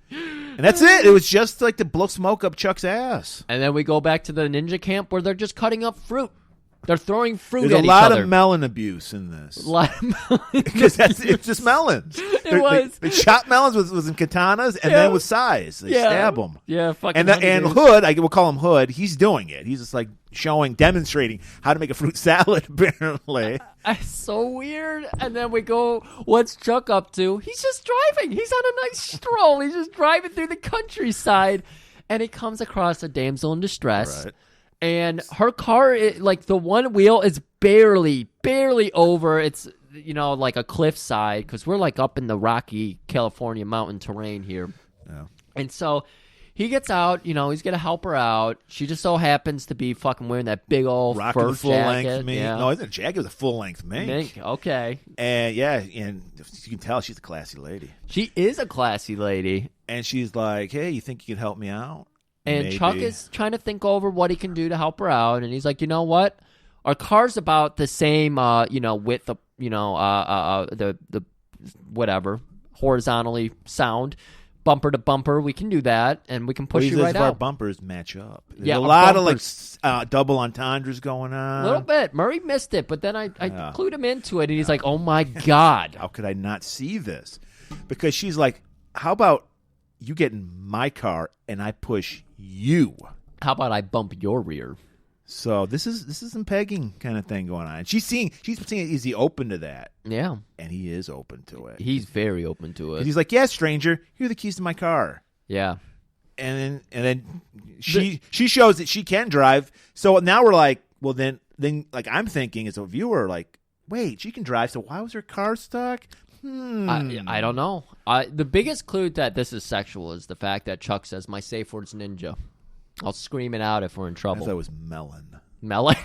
And that's it. It was just like to blow smoke up Chuck's ass. And then we go back to the ninja camp where they're just cutting up fruit. They're throwing fruit There's at a lot each other. of melon abuse in this. A lot of melon. Because it's just melons. They chop melons with some katanas and then with sais. They stab them. Yeah, fucking And Hood, we'll call him Hood, he's doing it. He's just like demonstrating how to make a fruit salad, apparently. It's so weird. And then we go, what's Chuck up to? He's just driving. He's on a nice stroll. He's just driving through the countryside. And he comes across a damsel in distress. Right. And her car, like the one wheel is barely over. It's, like a cliffside because we're like up in the rocky California mountain terrain here. Yeah. And so he gets out, he's going to help her out. She just so happens to be fucking wearing that big old fur full-length jacket. Yeah. No, it isn't a jacket. It was a full-length mink. Okay. And, and you can tell she's a classy lady. She is a classy lady. And she's like, hey, you think you can help me out? And Maybe. Chuck is trying to think over what he can do to help her out. And he's like, you know what? Our car's about the same, width of, the whatever, horizontally sound. bumper to bumper. We can do that, and we can push you right our out. bumpers match up. There's Yeah, a our lot bumpers- of like double entendres going on. A little bit. Murray missed it, but then I clued him into it, and he's like, "Oh my god, How could I not see this?" Because she's like, "How about you get in my car and I push you?" how about I bump your rear?" So this is some pegging kind of thing going on. She's seeing is he open to that? Yeah, And he is open to it. he's very open to it. He's like, "Yeah, stranger, here are the keys to my car." Yeah, And then she shows that she can drive. So now we're like, well then like I'm thinking as a viewer, like, wait, she can drive. So why was her car stuck? I don't know. The biggest clue that this is sexual is the fact that Chuck says, "My safe word's ninja." I'll scream it out if we're in I trouble. thought it was melon. Melon.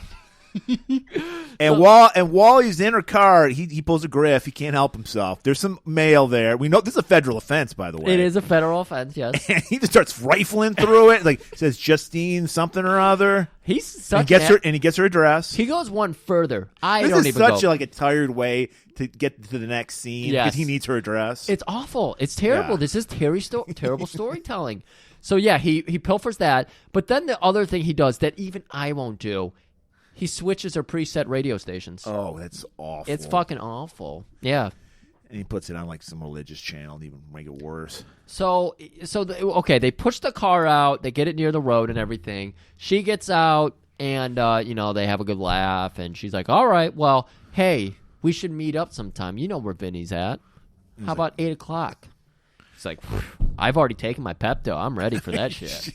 And while he's in her car, he pulls a griff. He can't help himself. There's some mail there. We know this is a federal offense, by the way. It is a federal offense, yes. And he just starts rifling through it. Like says Justine something or other. He's such And he gets her address. He goes one further. This don't is even such go. a tired way to get to the next scene Yes. because he needs her address. It's awful. It's terrible. Yeah. This is terrible storytelling. So yeah, he pilfers that. But then the other thing he does that even I won't do, he switches her preset radio stations. Oh, that's awful. It's fucking awful. Yeah. And he puts it on like some religious channel to even make it worse. Okay, they push the car out. They get it near the road and everything. She gets out, and they have a good laugh. And she's like, "All right, well, hey, we should meet up sometime. You know where Vinny's at. How about 8 o'clock?" He's like, "I've already taken my Pepto. I'm ready for that shit."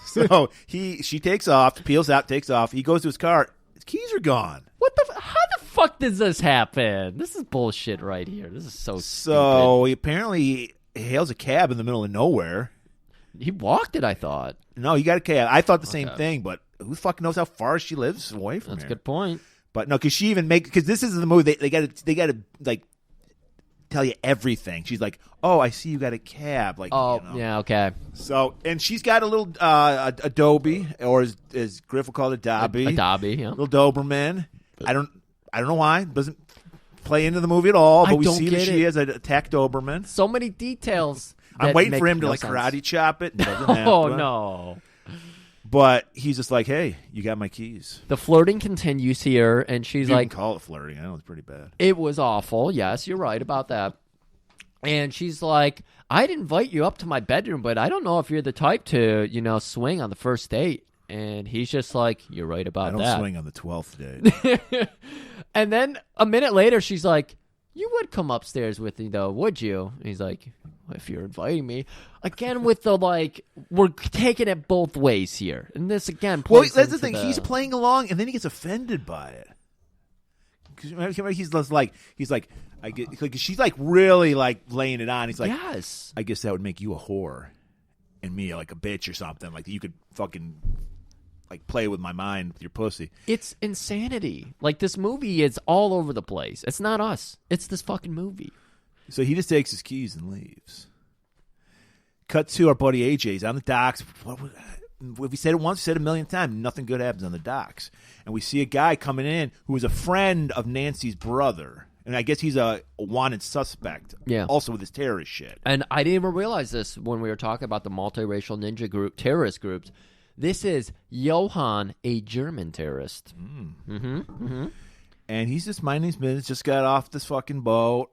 So she takes off, peels out, takes off. He goes to his car. His keys are gone. How the fuck does this happen? This is bullshit right here. This is so So he apparently hails a cab in the middle of nowhere. He walked it, I thought. No, he got a cab. I thought the same thing, but who fucking knows how far she lives away from That's a here? good point. But no, because she even because this is the movie. They got to like tell you everything. She's like, "Oh, I see you got a cab." Like, yeah, okay. So, and she's got a little Adobe, or as Griff will call it, Dobby. A Dobby, yeah. Little Doberman. I don't know why. It doesn't play into the movie at all, but we see that she has an attack Doberman. So many details. I'm waiting for him to no like sense. karate chop it. And doesn't have Oh to. no. But he's just like, "Hey, you got my keys." The flirting continues here, and she's You like, can call it flirting. I know it's pretty bad. "It was awful." Yes, you're right about that. And she's like, "I'd invite you up to my bedroom, but I don't know if you're the type to, swing on the first date." And he's just like, "You're right about that." I don't swing on the 12th date. And then a minute later, she's like, "You would come upstairs with me, though, would you?" And he's like, "If you're inviting me." Again, with the, we're taking it both ways here. And this, again, Well, plays that's the into thing. He's playing along, and then he gets offended by it. Because he's just like, I get, like, she's like really like laying it on. He's like, yes. I guess that would make you a whore, and me like a bitch or something. Like you could fucking like play with my mind with your pussy. It's insanity. Like, this movie is all over the place. It's not us. It's this fucking movie. So he just takes his keys and leaves. Cut to our buddy AJ's on the docks. We said it once, said it a million times. Nothing good happens on the docks. And we see a guy coming in who is a friend of Nancy's brother. And I guess he's a wanted suspect. Yeah. Also with his terrorist shit. And I didn't even realize this when we were talking about the multiracial ninja group, terrorist groups. This is Johann, a German terrorist. And he's just minding his business. Just got off this fucking boat.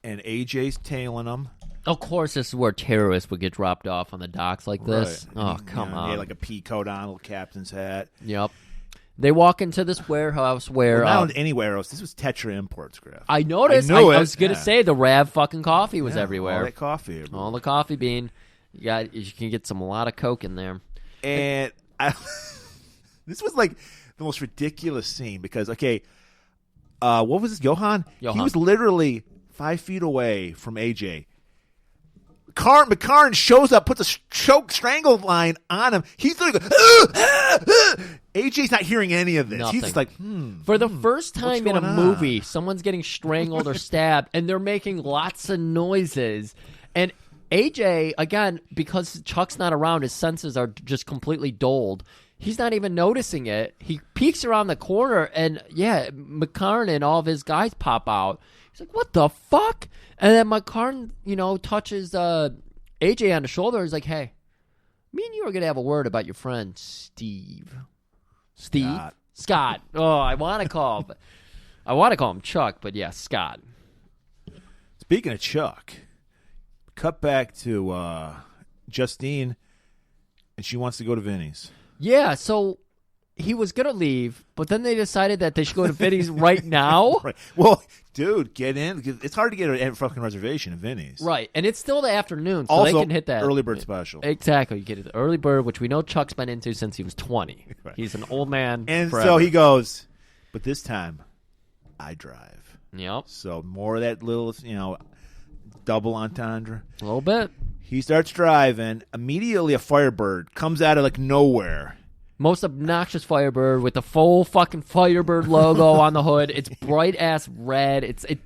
And AJ's tailing him. Of course, this is where terrorists would get dropped off on the docks like this. Right. Oh, come on. He had like a pea coat on, a little captain's hat. Yep. They walk into this warehouse where... Well, not anywhere else. This was Tetra Imports, Griff. I noticed. I was going to say the Rav fucking coffee was everywhere. All that coffee. All the coffee bean. You can get a lot of Coke in there. And this was like the most ridiculous scene because, okay, what was this, Johann? He was literally 5 feet away from AJ. McCarn shows up, puts a strangle line on him. He's like, AJ's not hearing any of this. Nothing. He's just like, For the first time in a going movie, someone's getting strangled or stabbed, and they're making lots of noises. And AJ, again, because Chuck's not around, his senses are just completely dulled. He's not even noticing it. He peeks around the corner, and yeah, McCarn and all of his guys pop out. He's like, "What the fuck?" And then McCarn, touches AJ on the shoulder. He's like, "Hey, me and you are gonna have a word about your friend Steve." Scott. Oh, I want to call him Chuck, but yeah, Scott. Speaking of Chuck, cut back to Justine, and she wants to go to Vinny's. Yeah, so he was going to leave, but then they decided that they should go to Vinny's right now. Right. Well, dude, get in. It's hard to get a fucking reservation at Vinny's. Right, and it's still the afternoon, so also, they can hit that. early bird special. Exactly. You get the early bird, which we know Chuck's been into since he was 20. Right. He's an old man. And forever. so he goes, but this time, I drive. Yep. So more of that little, double entendre. A little bit. He starts driving. Immediately, a Firebird comes out of like nowhere. Most obnoxious Firebird with the full fucking Firebird logo on the hood. It's bright ass red. It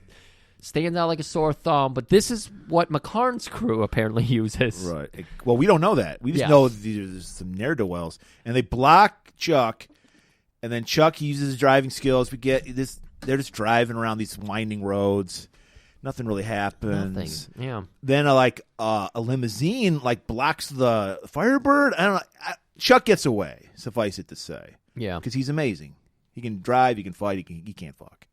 stands out like a sore thumb. But this is what McCarn's crew apparently uses. Right. Well, we don't know that. We just Yeah. know there's some ne'er-do-wells, and they block Chuck, and then Chuck uses his driving skills. We get this. They're just driving around these winding roads. Nothing really happens. Nothing. Yeah. Then a limousine blocks the Firebird. I don't know. Chuck gets away. Suffice it to say. Yeah. Because he's amazing. He can drive. He can fight. He can't fuck.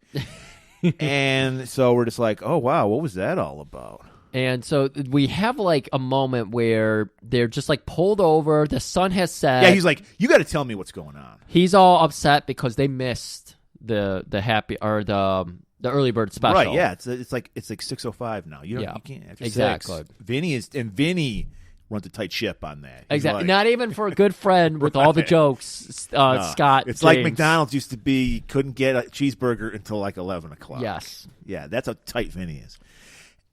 And so we're just like, oh wow, what was that all about? And so we have a moment where they're just pulled over. The sun has set. Yeah. He's like, you got to tell me what's going on. He's all upset because they missed the early bird special. Right, yeah, it's like 6:05 now. You can't after exactly. 6. Vinny runs a tight ship on that. He's Exactly. like, Not even for a good friend with all the jokes. no. Scott. It's James. like McDonald's used to be. You couldn't get a cheeseburger until 11 o'clock. Yes. Yeah, that's how tight Vinny is.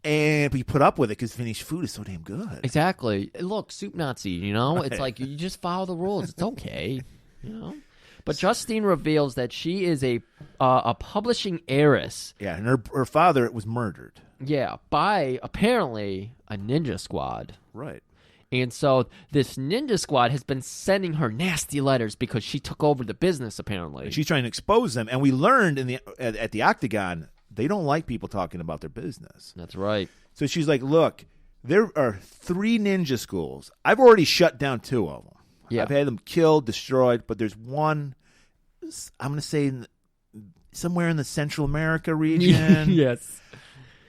And we put up with it because Vinny's food is so damn good. Exactly. Look, soup Nazi. It's like you just follow the rules. It's okay. But Justine reveals that she is a publishing heiress. Yeah, and her father was murdered. Yeah, by apparently a ninja squad. Right. And so this ninja squad has been sending her nasty letters because she took over the business, apparently. And she's trying to expose them. And we learned at the Octagon, they don't like people talking about their business. That's right. So she's like, look, there are 3 ninja schools. I've already shut down 2 of them. Yeah. I've had them killed, destroyed, but there's one, I'm going to say somewhere in the Central America region. Yes.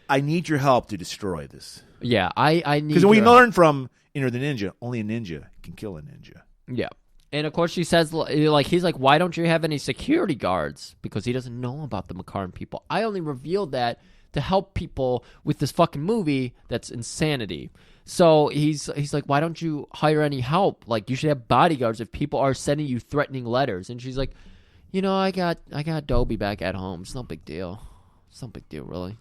I need your help to destroy this. Yeah, I need. Because we learned from Enter the Ninja, only a ninja can kill a ninja. Yeah. And of course she says, he's like, why don't you have any security guards? Because he doesn't know about the McCarn people. I only revealed that to help people with this fucking movie that's insanity. So he's like, why don't you hire any help? You should have bodyguards if people are sending you threatening letters. And she's like, I got Dobie back at home. It's no big deal. It's no big deal, really.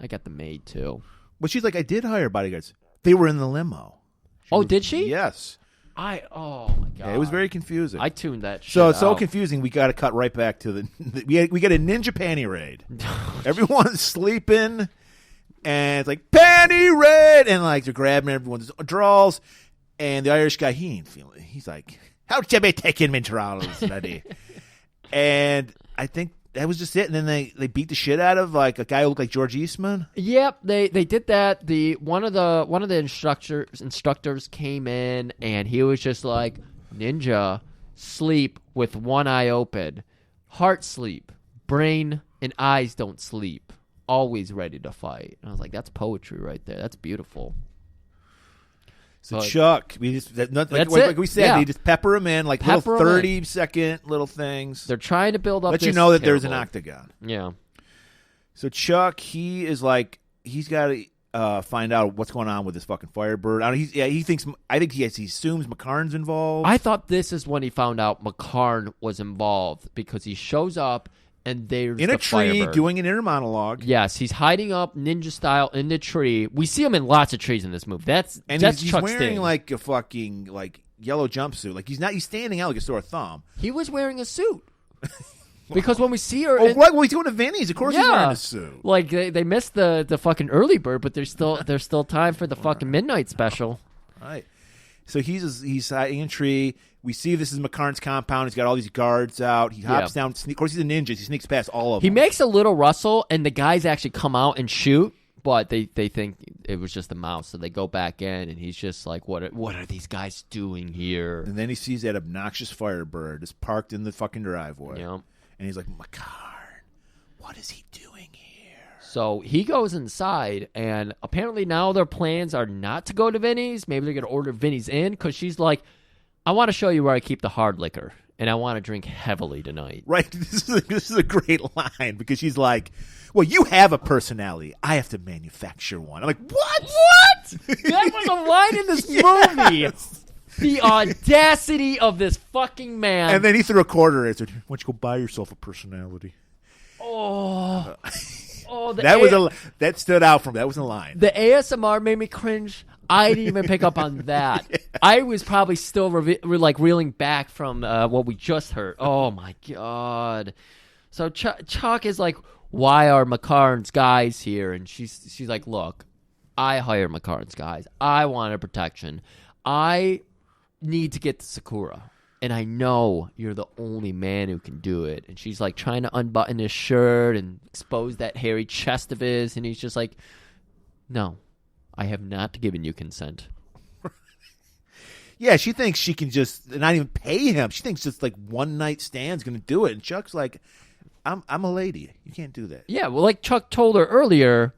I got the maid too. But she's like, I did hire bodyguards. They were in the limo. Did she? Yes. Oh my god. Yeah, it was very confusing. I tuned that shit So it's so out. confusing. We got to cut right back to we get a ninja panty raid. Everyone's sleeping, and it's like panty raid, and they're grabbing everyone's drawers. And the Irish guy, he ain't feeling it. He's like, "How you be taking me drawers, buddy?" And I think that was just it. And then they beat the shit out of a guy who looked like George Eastman. Yep, they did that. One of the instructors came in, and he was just like, ninja, sleep with one eye open, heart sleep, brain and eyes don't sleep, always ready to fight. And I was like, that's poetry right there. That's beautiful. So Chuck, we just like we said, Yeah. they just pepper him in little Pepper 'em in. 30-second little things. They're trying to build up. Let you this know that there's an terrible- octagon. Yeah. So Chuck, he is he's got to find out what's going on with this fucking Firebird. I think he assumes McCarn's involved. I thought this is when he found out McCarn was involved because he shows up and there's in a the tree Firebird. doing an inner monologue. Yes, he's hiding up ninja style in the tree. We see him in lots of trees in this movie. That's He's Chuck's wearing thing. a fucking yellow jumpsuit. He's standing out like a sore thumb. He was wearing a suit. Because when we see her, right when he's going to Vinny's, of course he's wearing a suit. They missed the fucking early bird, but there's still time for the fucking midnight special. Right. So he's hiding in a tree. We see this is McCarn's compound. He's got all these guards out. He hops down. Of course, he's a ninja. He sneaks past all of them. He makes a little rustle, and the guys actually come out and shoot, but they think it was just a mouse, so they go back in, and he's just like, what are these guys doing here? And then he sees that obnoxious Firebird just parked in the fucking driveway. Yep. And he's like, McCarn, what is he doing here? So he goes inside, and apparently now their plans are not to go to Vinny's. Maybe they're going to order Vinny's in, because she's like, I want to show you where I keep the hard liquor, and I want to drink heavily tonight. Right. This is a great line, because she's like, well, you have a personality. I have to manufacture one. I'm like, what? What? That was a line in this movie. The audacity of this fucking man. And then he threw a quarter at her. Why don't you go buy yourself a personality? Oh, that stood out from that was a line. The ASMR made me cringe. I didn't even pick up on that. Yeah. I was probably still reeling back from what we just heard. Oh my god! So Chuck is like, "Why are McCarn's guys here?" And she's like, "Look, I hire McCarn's guys. I wanted protection. I need to get to Sakura." And I know you're the only man who can do it. And she's like trying to unbutton his shirt and expose that hairy chest of his. And he's just like, no, I have not given you consent. Yeah, she thinks she can just not even pay him. She thinks just like one night stand's going to do it. And Chuck's like, I'm a lady. You can't do that. Yeah, well, like Chuck told her earlier,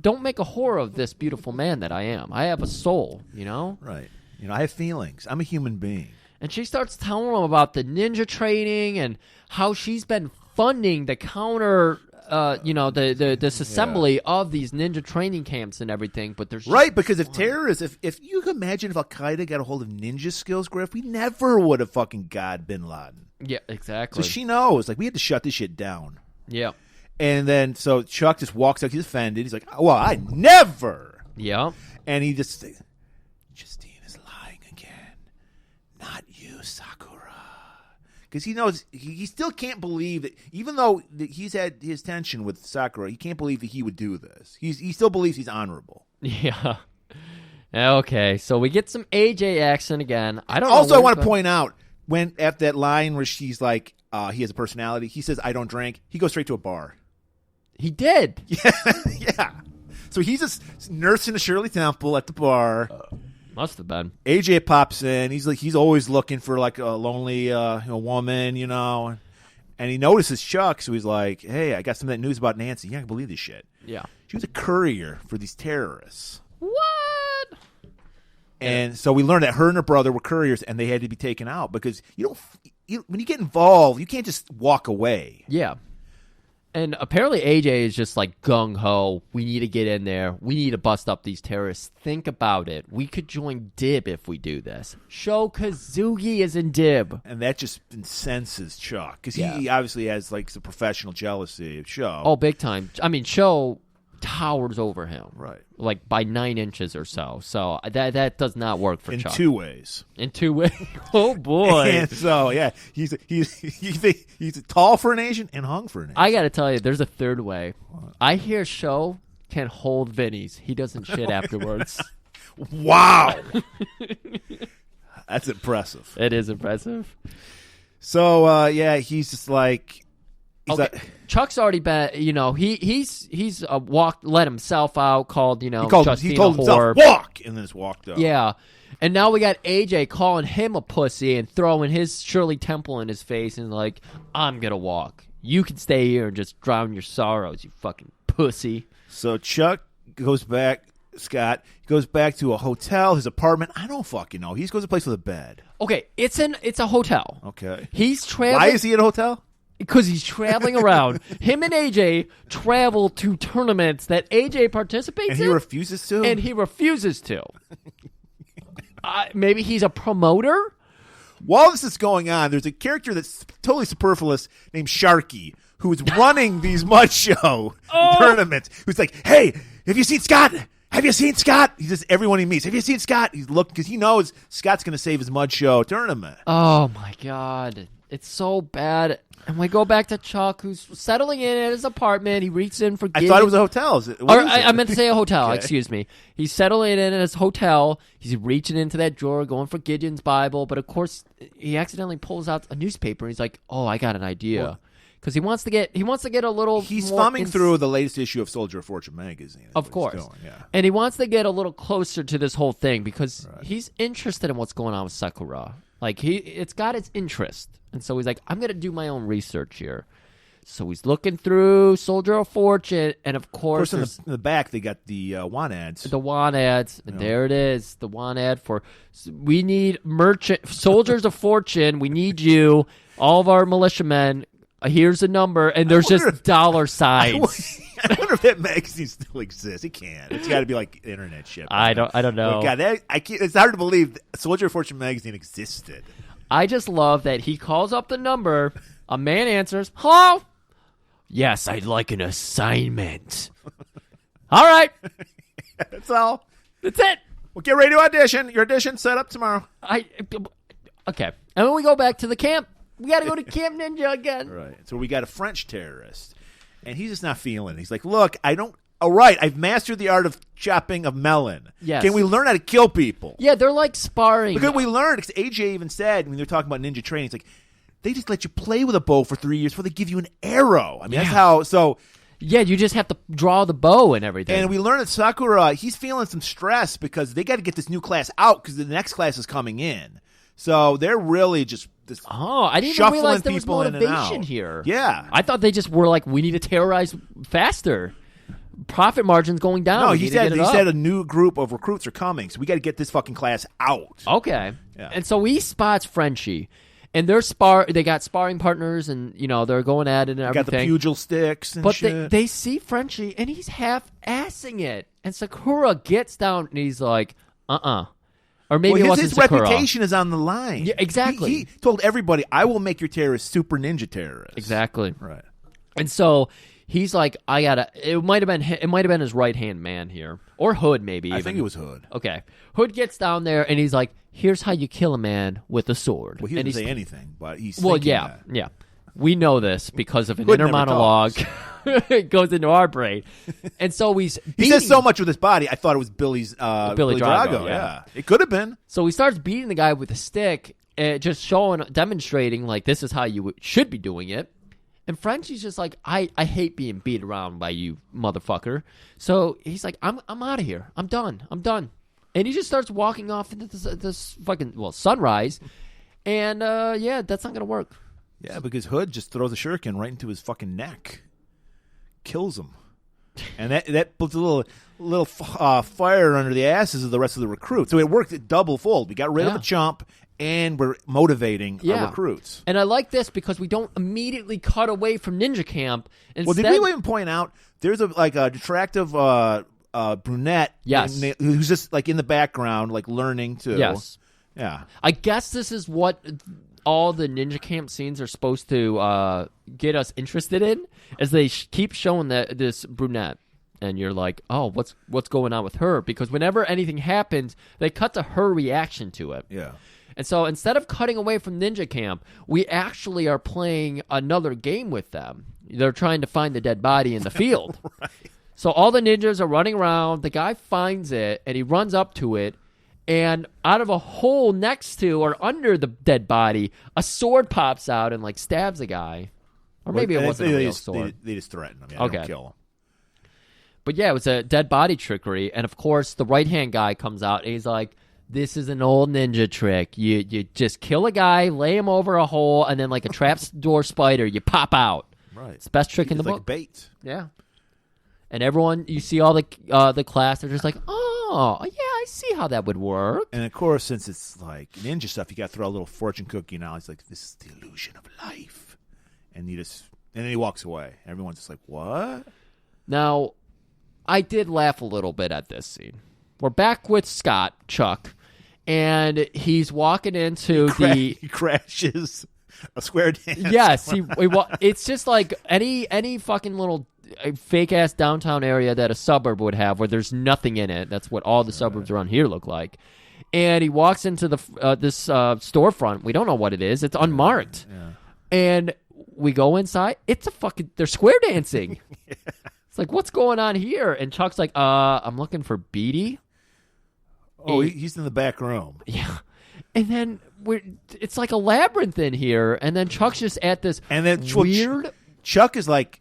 don't make a whore of this beautiful man that I am. I have a soul, you know? Right. I have feelings. I'm a human being. And she starts telling him about the ninja training and how she's been funding the counter, the disassembly of these ninja training camps and everything. But there's right, because if terrorists, if you can imagine if Al Qaeda got a hold of ninja skills, Griff, we never would have fucking got Bin Laden. Yeah, exactly. So she knows, like, we had to shut this shit down. Yeah. And then so Chuck just walks out. He's offended. He's like, well, I never. Yeah. And he just. Justine is lying again. Not you, Sakura. Because he knows he still can't believe that, even though he's had his tension with Sakura, he can't believe that he would do this. He still believes he's honorable. Yeah. Okay, so we get some AJ action again. I want to point out when at that line where she's like, he has a personality. He says, "I don't drink." He goes straight to a bar. He did. Yeah. So he's just nursing a Shirley Temple at the bar. Must have been. AJ pops in. He's always looking for like a lonely woman, and he notices Chuck. So he's like, "Hey, I got some of that news about Nancy. You're not gonna believe this shit. Yeah, she was a courier for these terrorists." What? And so we learned that her and her brother were couriers, and they had to be taken out because when you get involved, you can't just walk away. Yeah. And apparently AJ is just like gung-ho. We need to get in there. We need to bust up these terrorists. Think about it. We could join DIB if we do this. Sho Kazugi is in DIB. And that just incenses Chuck. Because he obviously has like some professional jealousy of Sho. Oh, big time. I mean, Sho towers over him. Right. Like by 9 inches or so. So that does not work for Chuck. In 2 ways. In 2 ways. Oh, boy. And so, yeah, he's tall for an Asian and hung for an Asian. I got to tell you, there's a third way. I hear Sho can hold Vinny's. He doesn't shit afterwards. Wow. That's impressive. It is impressive. So, he's just like... Chuck's already been, he's let himself out, called, he told himself, walk, and then just walked up. Yeah. And now we got AJ calling him a pussy and throwing his Shirley Temple in his face and like, I'm going to walk. You can stay here and just drown your sorrows, you fucking pussy. So Chuck goes back, Scott, he goes back to a hotel, his apartment. I don't fucking know. He just goes to a place with a bed. Okay, it's a hotel. Okay. He's traveling. Why is he at a hotel? Because he's traveling around. Him and AJ travel to tournaments that AJ participates in. And he refuses to? And he refuses to. Maybe he's a promoter? While this is going on, there's a character that's totally superfluous named Sharky, who is running these mud show tournaments. Who's like, hey, have you seen Scott? Have you seen Scott? He says everyone he meets, have you seen Scott? He's looking because he knows Scott's going to save his mud show tournament. Oh, my God. It's so bad. And we go back to Chuck, who's settling in at his apartment. He reaches in for I thought it was a hotel. I meant to say a hotel. Okay. Excuse me. He's settling in at his hotel. He's reaching into that drawer, going for Gideon's Bible. But, of course, he accidentally pulls out a newspaper. He's like, oh, I got an idea. Because he wants to get a little He's more thumbing through the latest issue of Soldier of Fortune magazine. Of course. Yeah. And he wants to get a little closer to this whole thing because he's interested in what's going on with Sakura. Like, it's got its interest. And so he's like, I'm going to do my own research here. So he's looking through Soldier of Fortune, and of course in the back, they got the want ads. The want ads, and there it is, the want ad for, we need Soldiers of Fortune, we need you, all of our militiamen. Here's a number, and there's just dollar signs. I wonder if that magazine still exists. It can't. It's got to be like internet shit. I don't know. Oh, God, I can't, it's hard to believe Soldier of Fortune magazine existed. I just love that he calls up the number. A man answers, hello? Yes, I'd like an assignment. All right. That's all. That's it. Well, get ready to audition. Your audition set up tomorrow. Okay. And when we go back to the camp, we got to go to Camp Ninja again. Right. So we got a French terrorist, and he's just not feeling it. He's like, look, all right, I've mastered the art of chopping a melon. Yes. Can we learn how to kill people? Yeah, they're like sparring. Because we learned, because AJ even said, when they're talking about ninja training, it's like, they just let you play with a bow for 3 years before they give you an arrow. I mean, that's how, so. Yeah, you just have to draw the bow and everything. And we learned that Sakura, he's feeling some stress because they got to get this new class out because the next class is coming in. So they're really just I didn't even realize there was motivation here. Yeah. I thought they just were like, we need to terrorize faster. Profit margin's going down. No, he said a new group of recruits are coming, so we got to get this fucking class out. Okay. Yeah. And so he spots Frenchie. And they got sparring partners, and they're going at it and everything. Got the pugil sticks and but shit. They see Frenchie, and he's half-assing it. And Sakura gets down, and he's like, Or maybe it wasn't his Sakura. reputation is on the line. Yeah, exactly. He told everybody, I will make your terrorists super ninja terrorists. Exactly. Right. And so he's like, it might have been his right-hand man here. Or Hood, maybe. I think it was Hood. Okay. Hood gets down there, and he's like, here's how you kill a man with a sword. Well, he didn't say anything, but he's yeah. We know this because of an inner monologue. It goes into our brain. And so he says so much with his body, I thought it was Billy Drago. Yeah. It could have been. So he starts beating the guy with a stick, just demonstrating, like, this is how you should be doing it. And Frenchie's just like, I hate being beat around by you, motherfucker. So he's like, I'm out of here. I'm done. And he just starts walking off into this fucking, sunrise. And, that's not going to work. Yeah, because Hood just throws a shuriken right into his fucking neck. Kills him. And that puts a little fire under the asses of the rest of the recruits. So it worked at double fold. We got rid of a chump, and we're motivating our recruits. And I like this because we don't immediately cut away from Ninja Camp. Instead, did we even point out there's a attractive brunette who's just like in the background, like learning to. Yes. Yeah. I guess this is what all the Ninja Camp scenes are supposed to get us interested in, as they keep showing this brunette. And you're like, oh, what's going on with her? Because whenever anything happens, they cut to her reaction to it. Yeah. And so instead of cutting away from Ninja Camp, we actually are playing another game with them. They're trying to find the dead body in the field. Right. So all the ninjas are running around. The guy finds it, and he runs up to it. And out of a hole next to or under the dead body, a sword pops out and, like, stabs a guy. Or maybe it wasn't a real sword. They just threaten him. Okay. Don't kill him. But, yeah, it was a dead body trickery. And, of course, the right-hand guy comes out, and he's like, this is an old ninja trick. You just kill a guy, lay him over a hole, and then, like a trapdoor spider, you pop out. Right. It's the best trick in the book. Like bait. Yeah. And everyone, you see all the class, they're just like, oh, yeah, I see how that would work. And, of course, since it's, like, ninja stuff, you got to throw a little fortune cookie now. It's like, this is the illusion of life. And then he walks away. Everyone's just like, what? Now, I did laugh a little bit at this scene. We're back with Chuck, and he's walking into He crashes a square dance. Yes, it's just like any fucking little fake-ass downtown area that a suburb would have where there's nothing in it. That's what all the suburbs around here look like. And he walks into this storefront. We don't know what it is. It's unmarked. Yeah. And we go inside. They're square dancing. It's like, what's going on here? And Chuck's like, I'm looking for Beatty. Oh, he's in the back room. Yeah. And then it's like a labyrinth in here. And then Chuck's just at this weird. Chuck is like,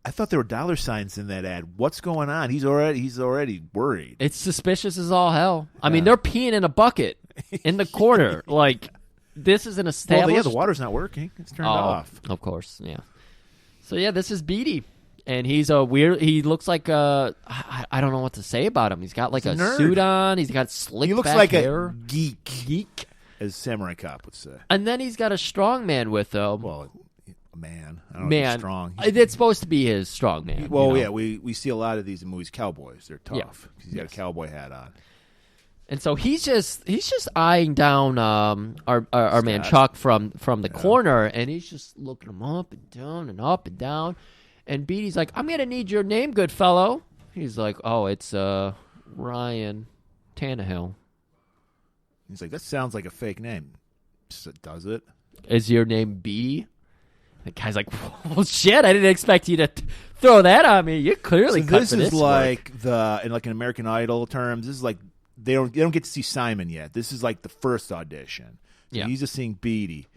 I thought there were dollar signs in that ad. What's going on? He's already worried. It's suspicious as all hell. I mean, they're peeing in a bucket in the corner. Like, this is an established. Well, yeah, the water's not working. It's turned off. Of course, yeah. So yeah, this is Beatty, and he's a weird. He looks like I don't know what to say about him. He's got like a nerd. suit on. He's got slick. He looks back like hair. a geek, as Samurai Cop would say. And then he's got a strong man with him. Well, a man. I don't know if he's strong. It's supposed to be his strong man. Yeah, we see a lot of these in movies. Cowboys, they're tough. He's got a cowboy hat on. And so he's just eyeing down our man Chuck from the corner, and he's just looking him up and down and up and down. And Beatty's like, "I'm gonna need your name, good fellow." He's like, "Oh, it's Ryan Tannehill." He's like, "That sounds like a fake name." Does it? Is your name Beatty? The guy's like, "Well, shit! I didn't expect you to throw that on me. You clearly cut this for this is like work." in like an American Idol terms. This is like they don't get to see Simon yet. This is like the first audition. So he's just seeing Beatty,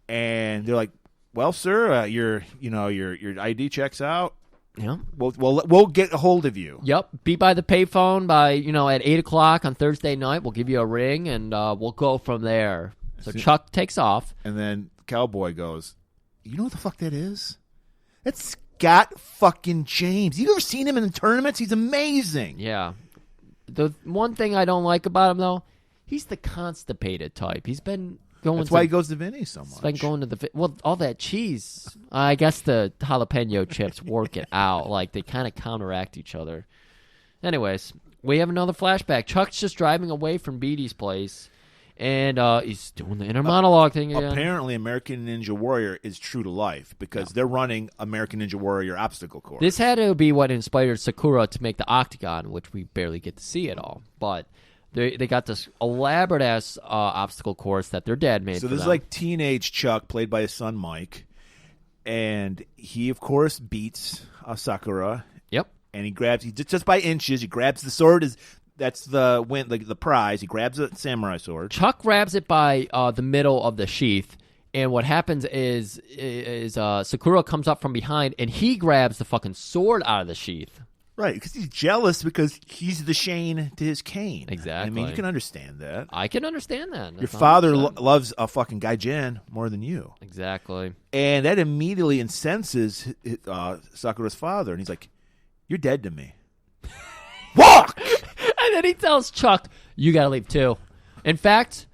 and they're like, "Well, sir, your ID checks out. Yeah, we'll get a hold of you. Yep, be by the payphone by at 8:00 on Thursday night. We'll give you a ring, and we'll go from there." So Chuck takes off, and then Cowboy goes, "You know what the fuck that is? That's Scott fucking James. You ever seen him in the tournaments? He's amazing." Yeah. The one thing I don't like about him, though, he's the constipated type. He's been going. That's why he goes to Vinny's so much. He's been going to all that cheese. I guess the jalapeno chips work it out. Like, they kind of counteract each other. Anyways, we have another flashback. Chuck's just driving away from Beatty's place, and he's doing the inner monologue thing again. Apparently, American Ninja Warrior is true to life because they're running American Ninja Warrior obstacle course. This had to be what inspired Sakura to make the Octagon, which we barely get to see at all. But they got this elaborate-ass obstacle course that their dad made. So this is like teenage Chuck, played by his son Mike, and he, of course, beats Sakura. Yep. And he just by inches. He grabs the sword. That's the prize. He grabs a samurai sword. Chuck grabs it by the middle of the sheath, and what happens is Sakura comes up from behind, and he grabs the fucking sword out of the sheath. Right, because he's jealous because he's the Shane to his Kane. Exactly. I mean, you can understand that. I can understand that. Your father loves a fucking Gaijin more than you. Exactly. And that immediately incenses Sakura's father, and he's like, "You're dead to me. Walk!" And then he tells Chuck, "You gotta leave too." In fact,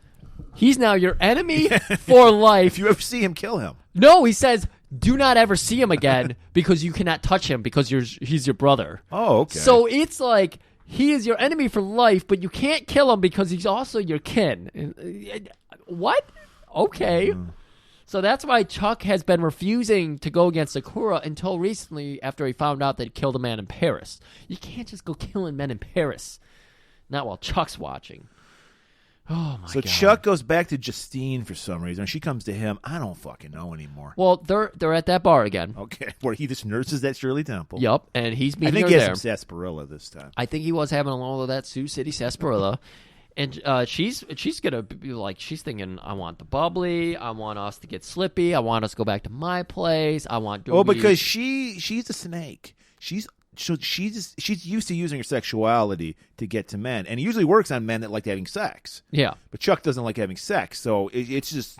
he's now your enemy for life. If you ever see him, kill him. No, he says, do not ever see him again because you cannot touch him because he's your brother. Oh, okay. So it's like he is your enemy for life, but you can't kill him because he's also your kin. What? Okay. So that's why Chuck has been refusing to go against Sakura until recently after he found out that he killed a man in Paris. You can't just go killing men in Paris. Not while Chuck's watching. Oh, my God. So Chuck goes back to Justine for some reason. She comes to him. I don't fucking know anymore. Well, they're at that bar again. Okay, where he just nurses that Shirley Temple. Yup, and he's meeting her there. I think he has some sarsaparilla this time. I think he was having a little of that Sioux City sarsaparilla. And she's gonna be like, she's thinking, I want the bubbly, I want us to get slippy, I want us to go back to my place, I want. Well, because she's a snake. She's used to using her sexuality to get to men, and it usually works on men that like having sex. Yeah, but Chuck doesn't like having sex, so it's just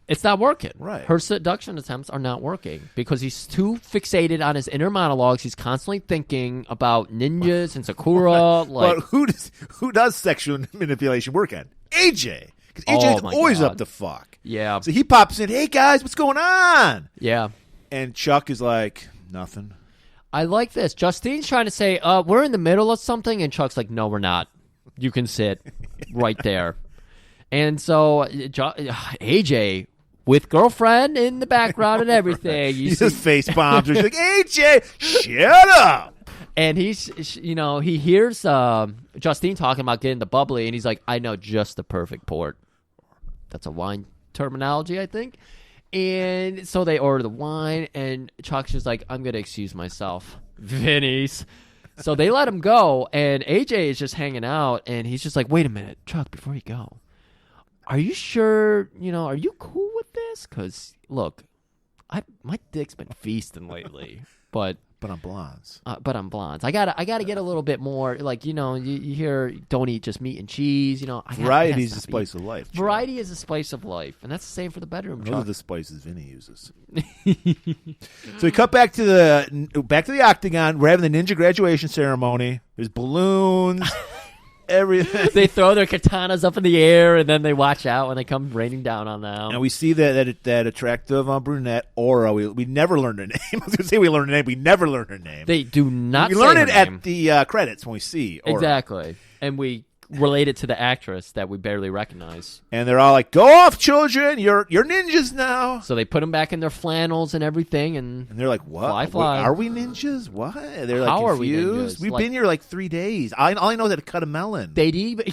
it's not working. Right, her seduction attempts are not working because he's too fixated on his inner monologues. He's constantly thinking about ninjas and Sakura. But who does sexual manipulation work on? AJ, because AJ's always up to fuck. Yeah, so he pops in. Hey guys, what's going on? Yeah, and Chuck is like nothing. I like this. Justine's trying to say, we're in the middle of something, and Chuck's like, no, we're not. You can sit right there. And so AJ, with girlfriend in the background and everything. He just face bombs her. He's like, AJ, shut up. And he hears Justine talking about getting the bubbly, and he's like, I know just the perfect port. That's a wine terminology, I think. And so they order the wine, and Chuck's just like, I'm going to excuse myself. Vinny's. So they let him go, and AJ is just hanging out, and he's just like, wait a minute, Chuck, before you go, are you sure, are you cool with this? Because, look, my dick's been feasting lately, but I'm blondes. I gotta get a little bit more, like, you hear, don't eat just meat and cheese, Variety is the spice of life. Chuck. Variety is the spice of life, and that's the same for the bedroom, Those Chuck. are the spices Vinny uses. So we cut back to the Octagon. We're having the ninja graduation ceremony. There's balloons, everything. They throw their katanas up in the air, and then they watch out when they come raining down on them. And we see that attractive brunette, Aura. We never learned her name. I was going to say we learned her name. We never learned her name. They do not We say learn her it name. at the credits when we see Aura. Exactly. And we relate it to the actress that we barely recognize. And they're all like, go off, children. You're ninjas now. So they put them back in their flannels and everything. And they're like, what? Fly. Are we ninjas? What? They're like, How confused. are we ninjas? We've been here like 3 days. All I know is how to cut a melon. They'd even...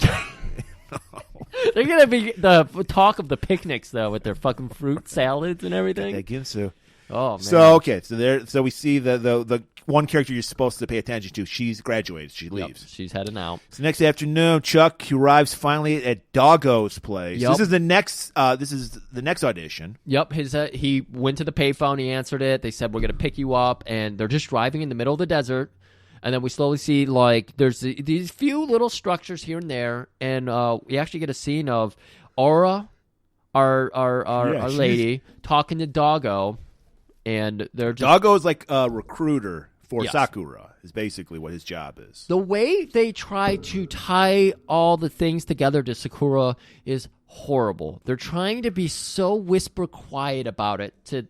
They're going to be the talk of the picnics, though, with their fucking fruit salads and everything. I guess so. Oh, man. So, okay. So we see the one character you're supposed to pay attention to. She's graduated. She leaves. Yep, she's heading out. So next afternoon, Chuck arrives finally at Doggo's place. Yep. This is the next audition. Yep, he went to the payphone. He answered it. They said, we're going to pick you up. And they're just driving in the middle of the desert. And then we slowly see, like, there's these few little structures here and there. And we actually get a scene of Aura, our lady, talking to Doggo. And they're just... Doggo's like a recruiter for Yes. Sakura, is basically what his job is. The way they try to tie all the things together to Sakura is horrible. They're trying to be so whisper quiet about it to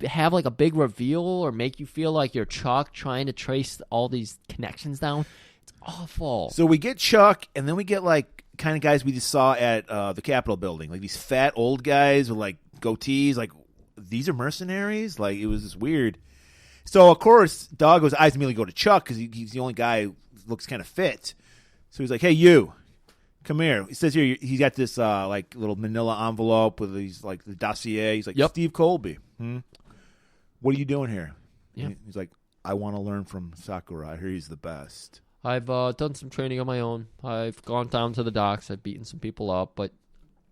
have like a big reveal or make you feel like you're Chuck trying to trace all these connections down. It's awful. So we get Chuck, and then we get like kind of guys we just saw at the Capitol building, like these fat old guys with like goatees. Like, these are mercenaries. Like, it was just weird. So of course, Doggo's eyes immediately go to Chuck because he's the only guy who looks kind of fit. So he's like, "Hey, you, come here." He says here he's got this like little manila envelope with these like the dossier. He's like, Yep. "Steve Colby, what are you doing here?" Yeah. He's like, "I want to learn from Sakura. I hear he's the best." I've done some training on my own. I've gone down to the docks. I've beaten some people up, but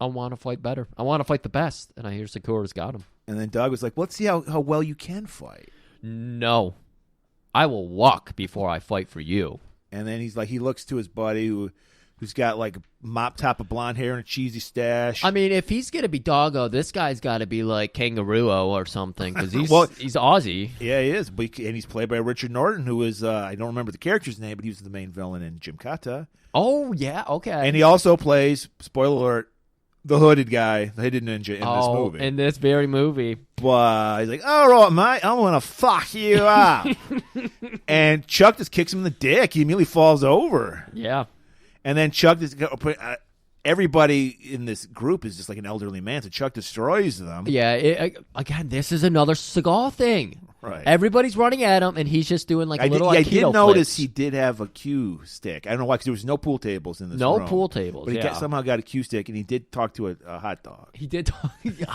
I want to fight better. I want to fight the best, and I hear Sakura's got him. And then Doug was like, let's see how well you can fight. No. I will walk before I fight for you. And then he's like, he looks to his buddy who's got like a mop top of blonde hair and a cheesy stash. I mean, if he's going to be Doggo, this guy's got to be like Kangaroo or something because he's, Well, he's Aussie. Yeah, he is. And he's played by Richard Norton, who is, I don't remember the character's name, but he was the main villain in Jim Kata. Oh, yeah, okay. And he also plays, spoiler alert, the hooded guy, the hooded ninja in this movie. In this very movie. But he's like, all right, mate, I'm going to fuck you up. And Chuck just kicks him in the dick. He immediately falls over. Yeah. And then Chuck just everybody in this group is just like an elderly man, so Chuck destroys them. Yeah, again, this is another Seagal thing. Right. Everybody's running at him, and he's just doing like a little I Aikido did notice flips. he did have a cue stick. I don't know why, because there was no pool tables in this No room. pool tables, But he yeah. somehow got a cue stick, and he did talk to a hot dog. He did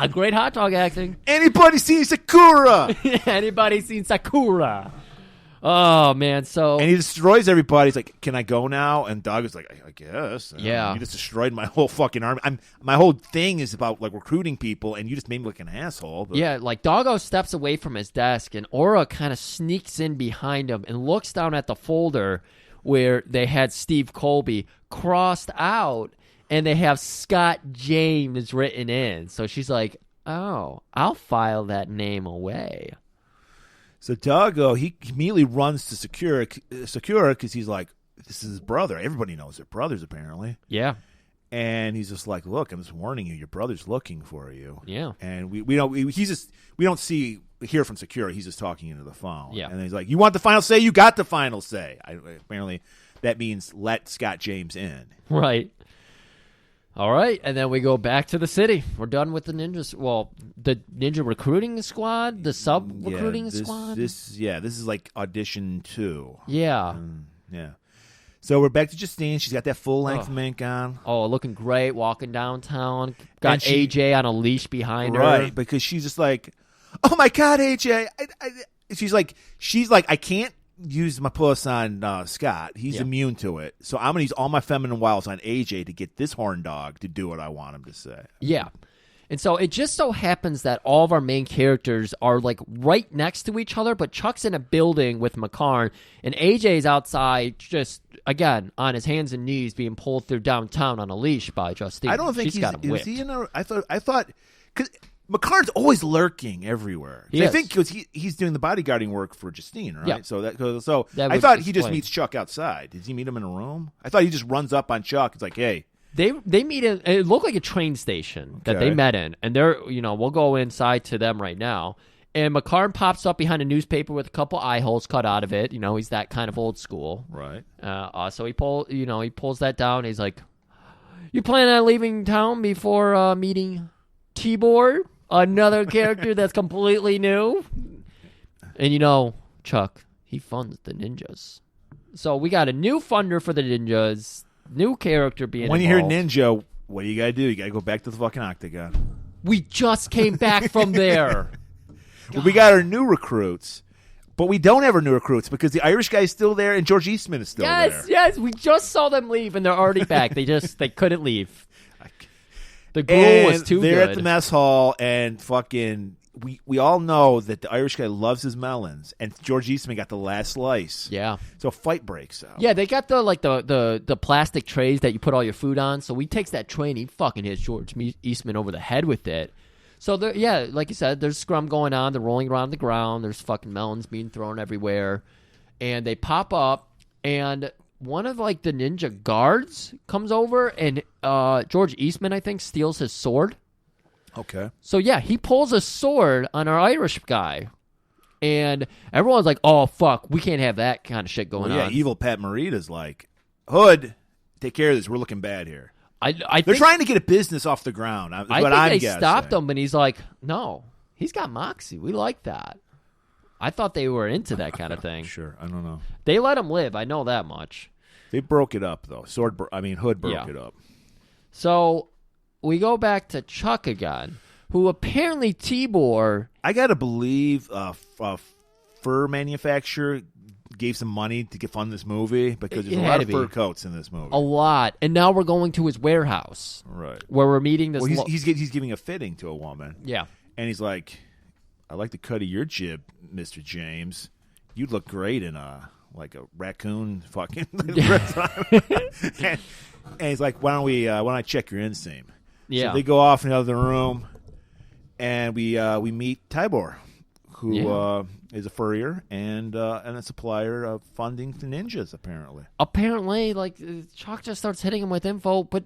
a great hot dog acting. Anybody seen Sakura? Anybody seen Sakura? Oh, man, so... And he destroys everybody. He's like, can I go now? And Dog is like, I guess. Yeah. You just destroyed my whole fucking army. My whole thing is about like recruiting people, and you just made me look an asshole. But... Yeah, like Doggo steps away from his desk, and Aura kind of sneaks in behind him and looks down at the folder where they had Steve Colby crossed out, and they have Scott James written in. So she's like, oh, I'll file that name away. So Doggo, he immediately runs to Sakura because he's like, this is his brother. Everybody knows they're brothers, apparently. Yeah. And he's just like, look, I'm just warning you. Your brother's looking for you. Yeah. And we don't hear from Sakura. He's just talking into the phone. Yeah. And he's like, you want the final say? You got the final say. Apparently, that means let Scott James in. Right. All right, and then we go back to the city. We're done with the ninjas. Well, the ninja recruiting squad, the sub recruiting squad. This is like audition 2. Yeah. Yeah. So we're back to Justine. She's got that full-length mink on. Oh, looking great, walking downtown. Got And she- AJ on a leash behind her. Right, because she's just like, oh my God, AJ. She's like, I can't use my puss on Scott. He's immune to it. So I'm going to use all my feminine wiles on AJ to get this horn dog to do what I want him to say. Yeah. And so it just so happens that all of our main characters are like right next to each other, but Chuck's in a building with McCarn, and AJ's outside just, again, on his hands and knees being pulled through downtown on a leash by Justine. I don't think She's got him is whipped. he in a, I thought, because McCarn's always lurking everywhere. He I is. think because he's doing the bodyguarding work for Justine, right? Yeah. So That I was thought he just explained. meets Chuck outside. Did he meet him in a room? I thought he just runs up on Chuck. It's like, hey. They meet in, it looked like a train station that they Okay. met in, and they're, we'll go inside to them right now. And McCarn pops up behind a newspaper with a couple eye holes cut out of it. He's that kind of old school. Right. So he pulls that down. He's like, "You planning on leaving town before meeting T-Board, another character that's completely new?" And Chuck, he funds the ninjas. So we got a new funder for the ninjas. New character being When you hear involved. ninja, what do you got to do? You got to go back to the fucking Octagon. We just came back from there. Well, we got our new recruits, but we don't have our new recruits because the Irish guy's still there and George Eastman is still there. Yes. We just saw them leave, and they're already back. They couldn't leave. The gruel And was too they're good. at the mess hall, and fucking, we all know that the Irish guy loves his melons, and George Eastman got the last slice. Yeah. So a fight breaks out. Yeah, they got the plastic trays that you put all your food on. So he takes that tray and he fucking hits George Eastman over the head with it. So like you said, there's scrum going on. They're rolling around the ground. There's fucking melons being thrown everywhere, and they pop up, and one of the ninja guards comes over, and George Eastman, I think, steals his sword. Okay. So yeah, he pulls a sword on our Irish guy, and everyone's like, "Oh fuck, we can't have that kind of shit going Well, yeah, on." evil Pat Morita's like, Hood, take care of this. We're looking bad here. I They're think, trying to get a business off the ground. Is I what think I'm they guessing. stopped him, and he's like, "No, he's got moxie. We like that." I thought they were into that kind of thing. Sure, I don't know. They let him live. I know that much. They broke it up though. Hood broke it up. So we go back to Chuck again, who apparently Tibor. I gotta believe a fur manufacturer gave some money to fund this movie because there's It a had lot to of be. fur coats in this movie. A lot, and now we're going to his warehouse, Right. where we're meeting this. Well, he's giving a fitting to a woman. Yeah. And he's like, "I like the cut of your jib, Mr. James. You'd look great in a raccoon fucking." and he's like, "Why don't I check your inseam?" Yeah. So they go off in the other room, and we meet Tibor, who is a furrier and a supplier of funding to ninjas. Apparently, Chuck just starts hitting him with info, but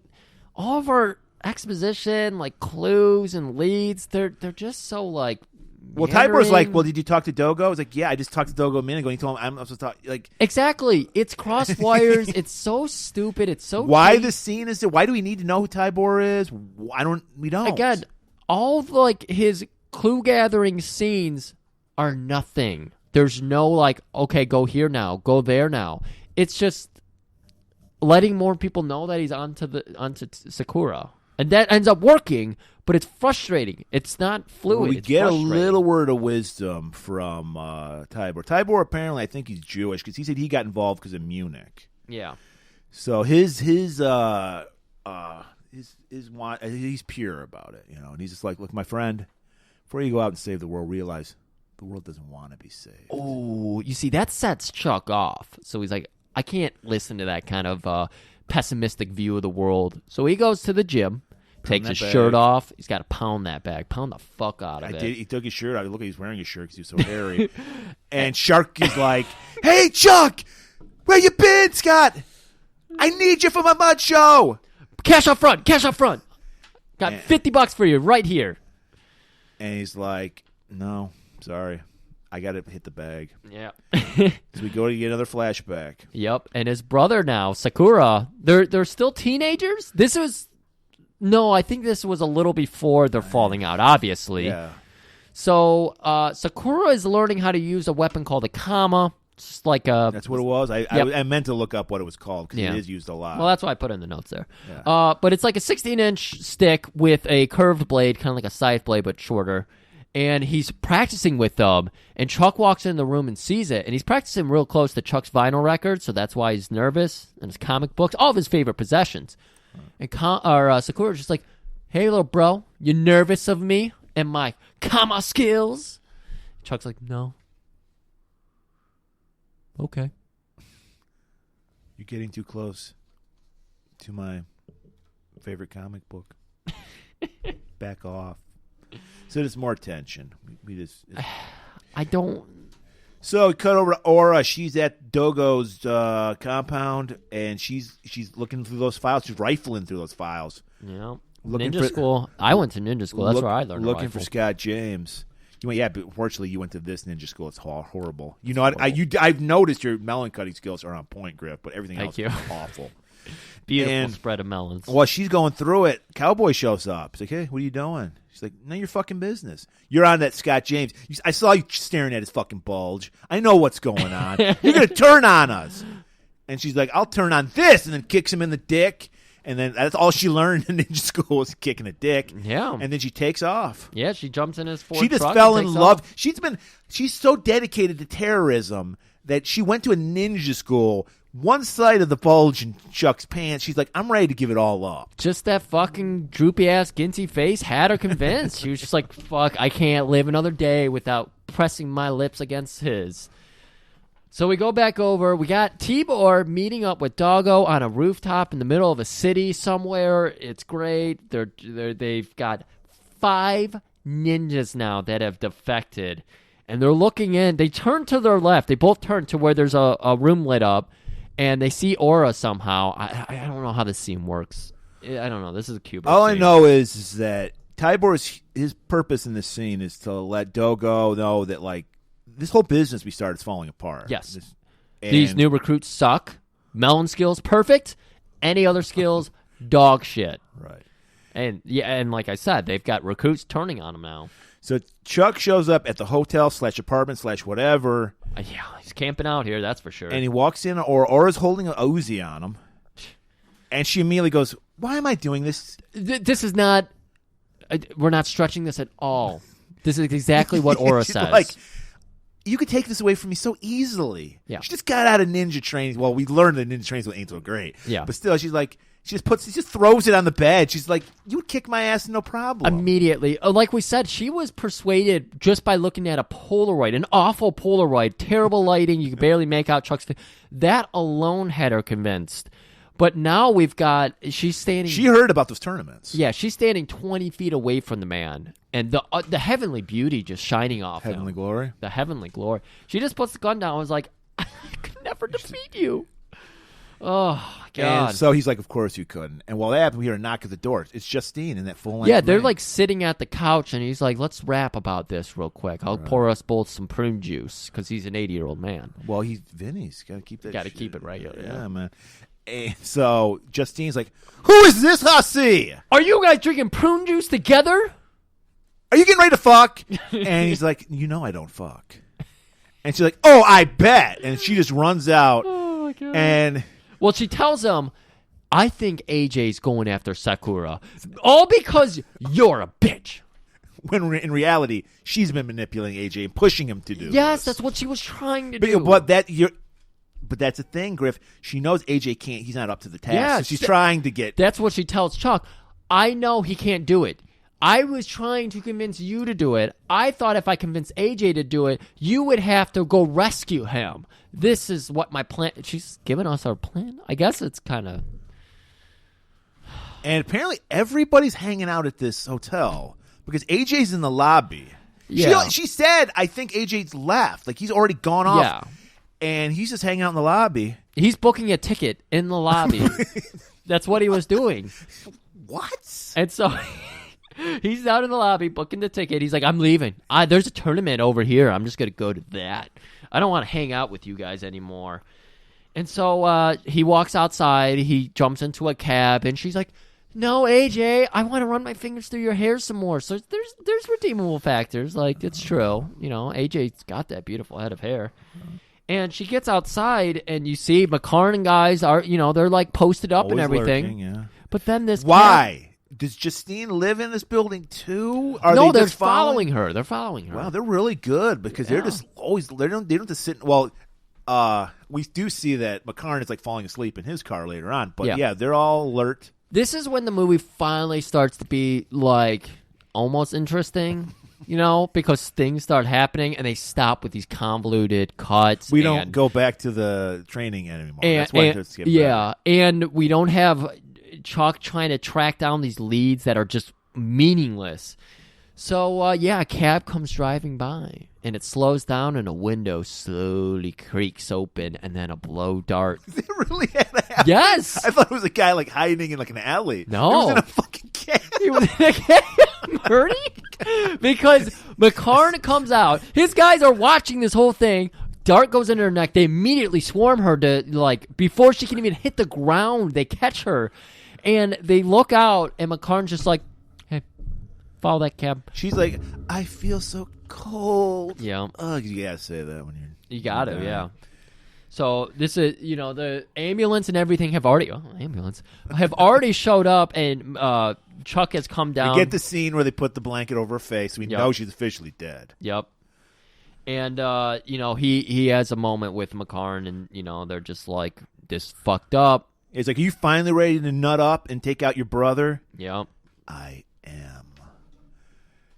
all of our exposition, clues and leads, they're just so Well, meandering. Tibor's like, "Well, did you talk to Dogo?" I was like, "Yeah, I just talked to Dogo a minute ago." And he told him I'm supposed to talk. Exactly. It's cross wires. It's so stupid. It's so why cheap. the scene is there? Why do we need to know who Tibor is? We don't. Again, all of his clue gathering scenes are nothing. There's no okay, go here now, go there now. It's just letting more people know that he's onto Sakura, and that ends up working. But it's frustrating. It's not fluid. Well, we It's get a frustrating. little word of wisdom from Tibor. Tibor apparently, I think he's Jewish because he said he got involved because of Munich. Yeah. So he's pure about it, and he's just like, "Look, my friend, before you go out and save the world, realize the world doesn't want to be saved." Oh, you see, that sets Chuck off. So he's like, I can't listen to that kind of pessimistic view of the world. So he goes to the gym, takes his shirt off. He's got to pound that bag, pound the fuck out of it. He took his shirt out. Look, he's wearing his shirt because he was so hairy. And Shark is like, "Hey, Chuck, where you been, Scott? I need you for my mud show. Cash up front. Got $50 for you right here." And he's like, "No, sorry. I got to hit the bag." Yeah. So we go to get another flashback. Yep. And his brother now, Sakura, they're still teenagers? I think this was a little before they're falling out, obviously. Yeah. So Sakura is learning how to use a weapon called a kama. It's like a. That's what it was. I meant to look up what it was called because Yeah. it is used a lot. Well, that's why I put it in the notes there. Yeah. But it's like a 16-inch stick with a curved blade, kind of like a scythe blade, but shorter. And he's practicing with them. And Chuck walks in the room and sees it. And he's practicing real close to Chuck's vinyl record, so that's why he's nervous. And his comic books, all of his favorite possessions. And Sakura's just like, hey, little bro, you nervous of me and my kama skills? Chuck's like, no. Okay. You're getting too close to my favorite comic book. Back off. So there's more tension. We just. I don't. So we cut over to Aura. She's at Dogo's compound, and she's looking through those files. She's rifling through those files. Yeah. Looking Ninja for- school. I went to ninja school. That's where I learned. Looking a for rifle. Scott James. You went, yeah, but unfortunately you went to this ninja school. It's horrible. You know, I've noticed your melon cutting skills are on point, Griff, but everything else is awful. Beautiful spread of melons. While she's going through it, Cowboy shows up. He's like, hey, what are you doing? She's like, none of your fucking business. You're on that Scott James. I saw you staring at his fucking bulge. I know what's going on. You're going to turn on us. And she's like, I'll turn on this, and then kicks him in the dick. And then that's all she learned in ninja school was kicking a dick. Yeah. And then she takes off. Yeah, she jumps in his Ford She just truck fell and in takes love. off. She's so dedicated to terrorism that she went to a ninja school. One side of the bulge in Chuck's pants, she's like, I'm ready to give it all up. Just that fucking droopy ass Ginty face had her convinced. She was just like, fuck, I can't live another day without pressing my lips against his. So we go back over. We got Tibor meeting up with Doggo on a rooftop in the middle of a city somewhere. It's great. They've got 5 ninjas now that have defected. And they're looking in. They turn to their left. They both turn to where there's a room lit up. And they see Aura somehow. I don't know how this scene works. I don't know. This is a Cuban All scene. I know is that Tibor's his purpose in this scene is to let Doggo know that, like, this whole business we started is falling apart. Yes. These new recruits suck. Melon skills, perfect. Any other skills, dog shit. Right. And and like I said, they've got recruits turning on them now. So Chuck shows up at the hotel / apartment / whatever. Yeah, he's camping out here, that's for sure. And he walks in, or Aura's holding an Uzi on him. And she immediately goes, why am I doing this? This is not, we're not stretching this at all. This is exactly what Aura says. Like, you could take this away from me so easily. Yeah. She just got out of ninja training. Well, we learned that ninja training ain't so great. Yeah. But still, she's like, she just throws it on the bed. She's like, you would kick my ass, no problem. Immediately. Like we said, she was persuaded just by looking at a Polaroid, an awful Polaroid, terrible lighting, you could barely make out Chuck's face. That alone had her convinced. But now we've got, she's standing. She heard about those tournaments. Yeah, she's standing 20 feet away from the man. And the heavenly beauty just shining off Heavenly him. glory? The heavenly glory. She just puts the gun down and was like, I could never defeat you. Oh, my God. And so he's like, of course you couldn't. And while that happened, we hear a knock at the door. It's Justine in that full-length Yeah, they're man. like sitting at the couch, and he's like, let's rap about this real quick. I'll pour us both some prune juice, because he's an 80-year-old man. Well, he's Vinny's got to keep that. Got to keep it regular. Yeah, man. And so Justine's like, who is this hussy? Are you guys drinking prune juice together? Are you getting ready to fuck? And he's like, you know I don't fuck. And she's like, oh, I bet. And she just runs out. Oh, my God. And well, she tells him, I think AJ's going after Sakura. All because you're a bitch. When in reality, she's been manipulating AJ and pushing him to do Yes, this. that's what she was trying to do. But that's the thing, Griff. She knows AJ can't. He's not up to the task. Yeah, so she's trying to get. That's what she tells Chuck. I know he can't do it. I was trying to convince you to do it. I thought if I convinced AJ to do it, you would have to go rescue him. This is what my plan. She's giving us our plan. I guess it's kind of. And apparently, everybody's hanging out at this hotel because AJ's in the lobby. Yeah. She said, I think AJ's left. Like, he's already gone off. Yeah. And he's just hanging out in the lobby. He's booking a ticket in the lobby. That's what he was doing. What? And so he's out in the lobby booking the ticket. He's like, I'm leaving. There's a tournament over here. I'm just going to go to that. I don't want to hang out with you guys anymore. And so he walks outside. He jumps into a cab. And she's like, no, AJ, I want to run my fingers through your hair some more. So there's redeemable factors. Like, it's true. You know, AJ's got that beautiful head of hair. And she gets outside, and you see McCarn and guys are, they're like posted up and Always everything. lurking, yeah. But then this Why? Does Justine live in this building too? Are no, they they're just following her. They're following her. Wow, they're really good because they're just always they don't have to sit. Well, we do see that McCarn is like falling asleep in his car later on, but yeah, they're all alert. This is when the movie finally starts to be like almost interesting, because things start happening and they stop with these convoluted cuts. We don't go back to the training anymore. That's why it gets better. And we don't have Chuck trying to track down these leads that are just meaningless. So, a cab comes driving by, and it slows down, and a window slowly creaks open, and then a blow dart. They really had to happen? Yes! I thought it was a guy like hiding in like an alley. No. He was in a fucking cab. He was in a cab, Bernie? Because McCarn comes out. His guys are watching this whole thing. Dart goes into her neck. They immediately swarm her to, before she can even hit the ground, they catch her. And they look out, and McCarn's just like, hey, follow that cab. She's like, I feel so cold. Yeah. Oh, you gotta say that when you're... You got to, yeah. So this is, the ambulance and everything have already showed up, and Chuck has come down. We get the scene where they put the blanket over her face, so we know she's officially dead. Yep. And, he has a moment with McCarn, and, they're just like, this fucked up. It's like, are you finally ready to nut up and take out your brother? Yep. I am.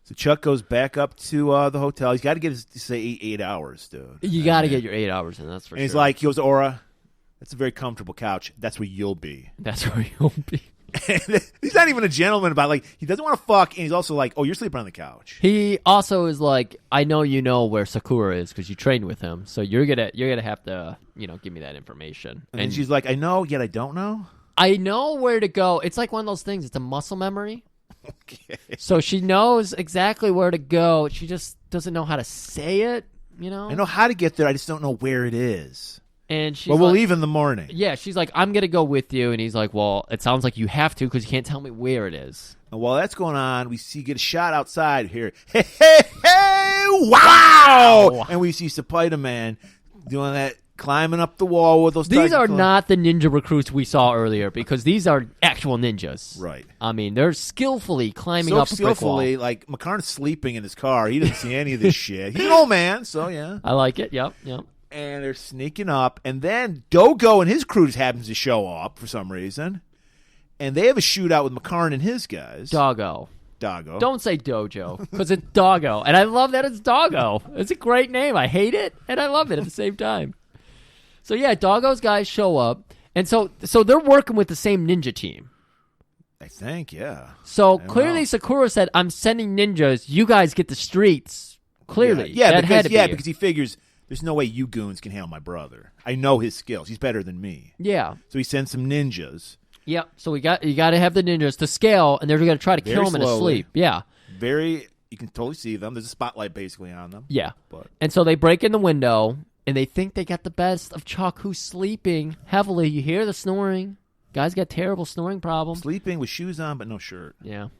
So Chuck goes back up to the hotel. He's got to get his, say, 8 hours, dude. You got to get your 8 hours in, that's for sure. And he's like, he goes, Aura, that's a very comfortable couch. That's where you'll be. That's where you'll be. He's not even a gentleman about he doesn't want to fuck, and he's also like, oh, you're sleeping on the couch. He also is like, I know you know where Sakura is because you trained with him, so you're gonna have to give me that information. And she's like, I know, yet I don't know. I know where to go. It's like one of those things. It's a muscle memory. Okay. So she knows exactly where to go. She just doesn't know how to say it. I know how to get there. I just don't know where it is. And she's we'll leave in the morning. Yeah, she's like, I'm going to go with you. And he's like, well, it sounds like you have to because you can't tell me where it is. And while that's going on, we get a shot outside here. Hey, hey, hey, wow! And we see Spider-Man doing that, climbing up the wall with those... These are not the ninja recruits we saw earlier because these are actual ninjas. Right. I mean, they're skillfully climbing up a brick wall. Like, McCarn's sleeping in his car. He doesn't see any of this shit. He's an old man, so yeah. I like it. Yep. And they're sneaking up, and then Dogo and his crew happens to show up for some reason, and they have a shootout with McCarn and his guys. Doggo. Don't say Dojo, because it's Doggo, and I love that it's Doggo. It's a great name. I hate it, and I love it at the same time. So yeah, Doggo's guys show up, and so they're working with the same ninja team. I think, yeah. So clearly Sakura said, I'm sending ninjas, you guys get the streets. Clearly. Yeah, because he figures... There's no way you goons can handle my brother. I know his skills. He's better than me. Yeah. So he sends some ninjas. Yep. So you got to have the ninjas to scale, and they're going to try to kill him in his sleep. Yeah. You can totally see them. There's a spotlight basically on them. Yeah. And so they break in the window, and they think they got the best of Chuck, who's sleeping heavily. You hear the snoring. Guy's got terrible snoring problems. Sleeping with shoes on, but no shirt. Yeah.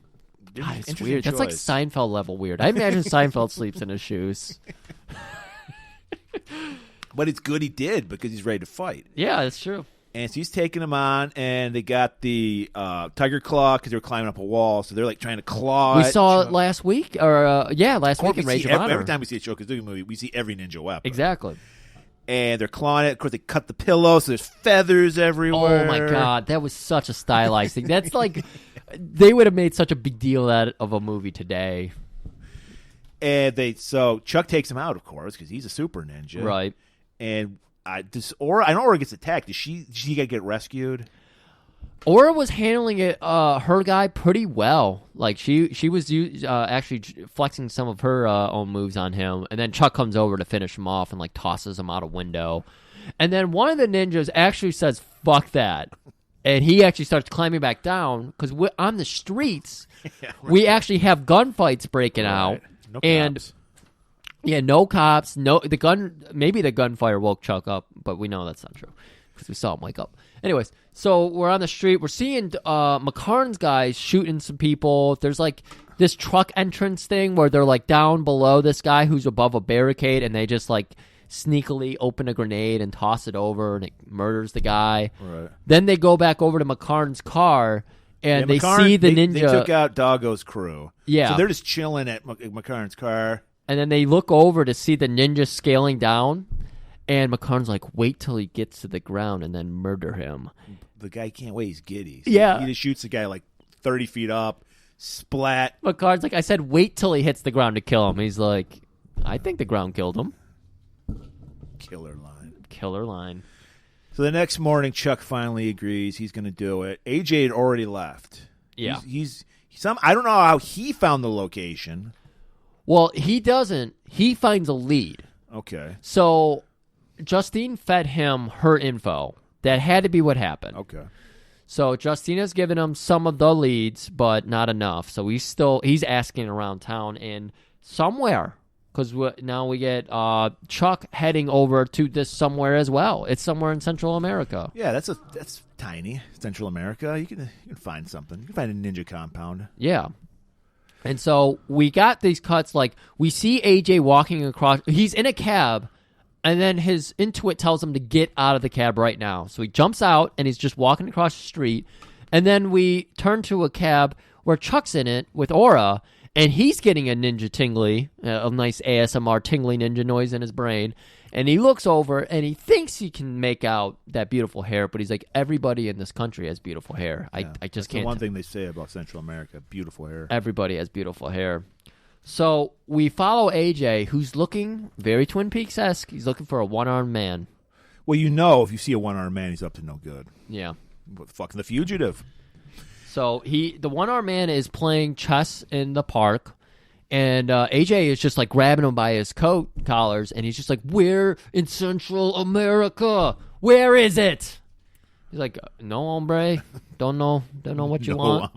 God, it's weird. That's like Seinfeld level weird. I imagine Seinfeld sleeps in his shoes. But it's good he did because he's ready to fight. Yeah, that's true. And so he's taking them on, and they got the tiger claw because they were climbing up a wall, so they're like trying to claw. We saw it last week, last week in Rage of Honor. Every time we see a Shokazuki movie, we see every ninja weapon. Exactly. And they're clawing it. Of course, they cut the pillow, so there's feathers everywhere. Oh my god, that was such a stylized thing. That's like they would have made such a big deal out of a movie today. And so Chuck takes him out, of course, because he's a super ninja, right? And I know Aura gets attacked. Did she get rescued? Aura was handling it, her guy pretty well. Like she was actually flexing some of her own moves on him, and then Chuck comes over to finish him off and like tosses him out a window. And then one of the ninjas actually says, "Fuck that." And he actually starts climbing back down because on the streets, we actually have gunfights breaking out. No cops. No cops. Maybe the gunfire woke Chuck up, but we know that's not true because we saw him wake up. Anyways, so we're on the street. We're seeing McCarn's guys shooting some people. There's like this truck entrance thing where they're like down below this guy who's above a barricade, and they just like sneakily open a grenade and toss it over, and it murders the guy. Right. Then they go back over to McCarn's car, and they see the ninja. They took out Doggo's crew. Yeah. So they're just chilling at McCarn's car. And then they look over to see the ninja scaling down, and McCarn's like, wait till he gets to the ground and then murder him. The guy can't wait. He's giddy. So Yeah. He just shoots the guy like 30 feet up. Splat. McCarn's like, I said, wait till he hits the ground to kill him. He's like, I think the ground killed him. Killer line. So the next morning, Chuck finally agrees he's going to do it. AJ had already left. Yeah. He's I don't know how he found the location. Well, he doesn't. He finds a lead. Okay. So Justine fed him her info. That had to be what happened. Okay. So Justina's given him some of the leads, but not enough. So he's asking around town and somewhere, because now we get Chuck heading over to this somewhere as well. It's somewhere in Central America. Yeah, that's tiny. Central America. You can find something. You can find a ninja compound. Yeah. And so we got these cuts, like we see AJ walking across. He's in a cab. And then his intuit tells him to get out of the cab right now. So he jumps out, and he's just walking across the street. And then we turn to a cab where Chuck's in it with Aura, and he's getting a ninja tingly, a nice ASMR tingly ninja noise in his brain. And he looks over, and he thinks he can make out that beautiful hair, but he's like, everybody in this country has beautiful hair. Yeah, I just that's can't. The one thing they say about Central America, beautiful hair. Everybody has beautiful hair. So we follow AJ, who's looking very Twin Peaks-esque. He's looking for a one-armed man. Well, if you see a one-armed man, he's up to no good. Yeah. Fucking the fugitive. So the one-armed man is playing chess in the park, and AJ is just like grabbing him by his coat collars, and he's just like, "We're in Central America. Where is it?" He's like, "No, hombre. Don't know what you want."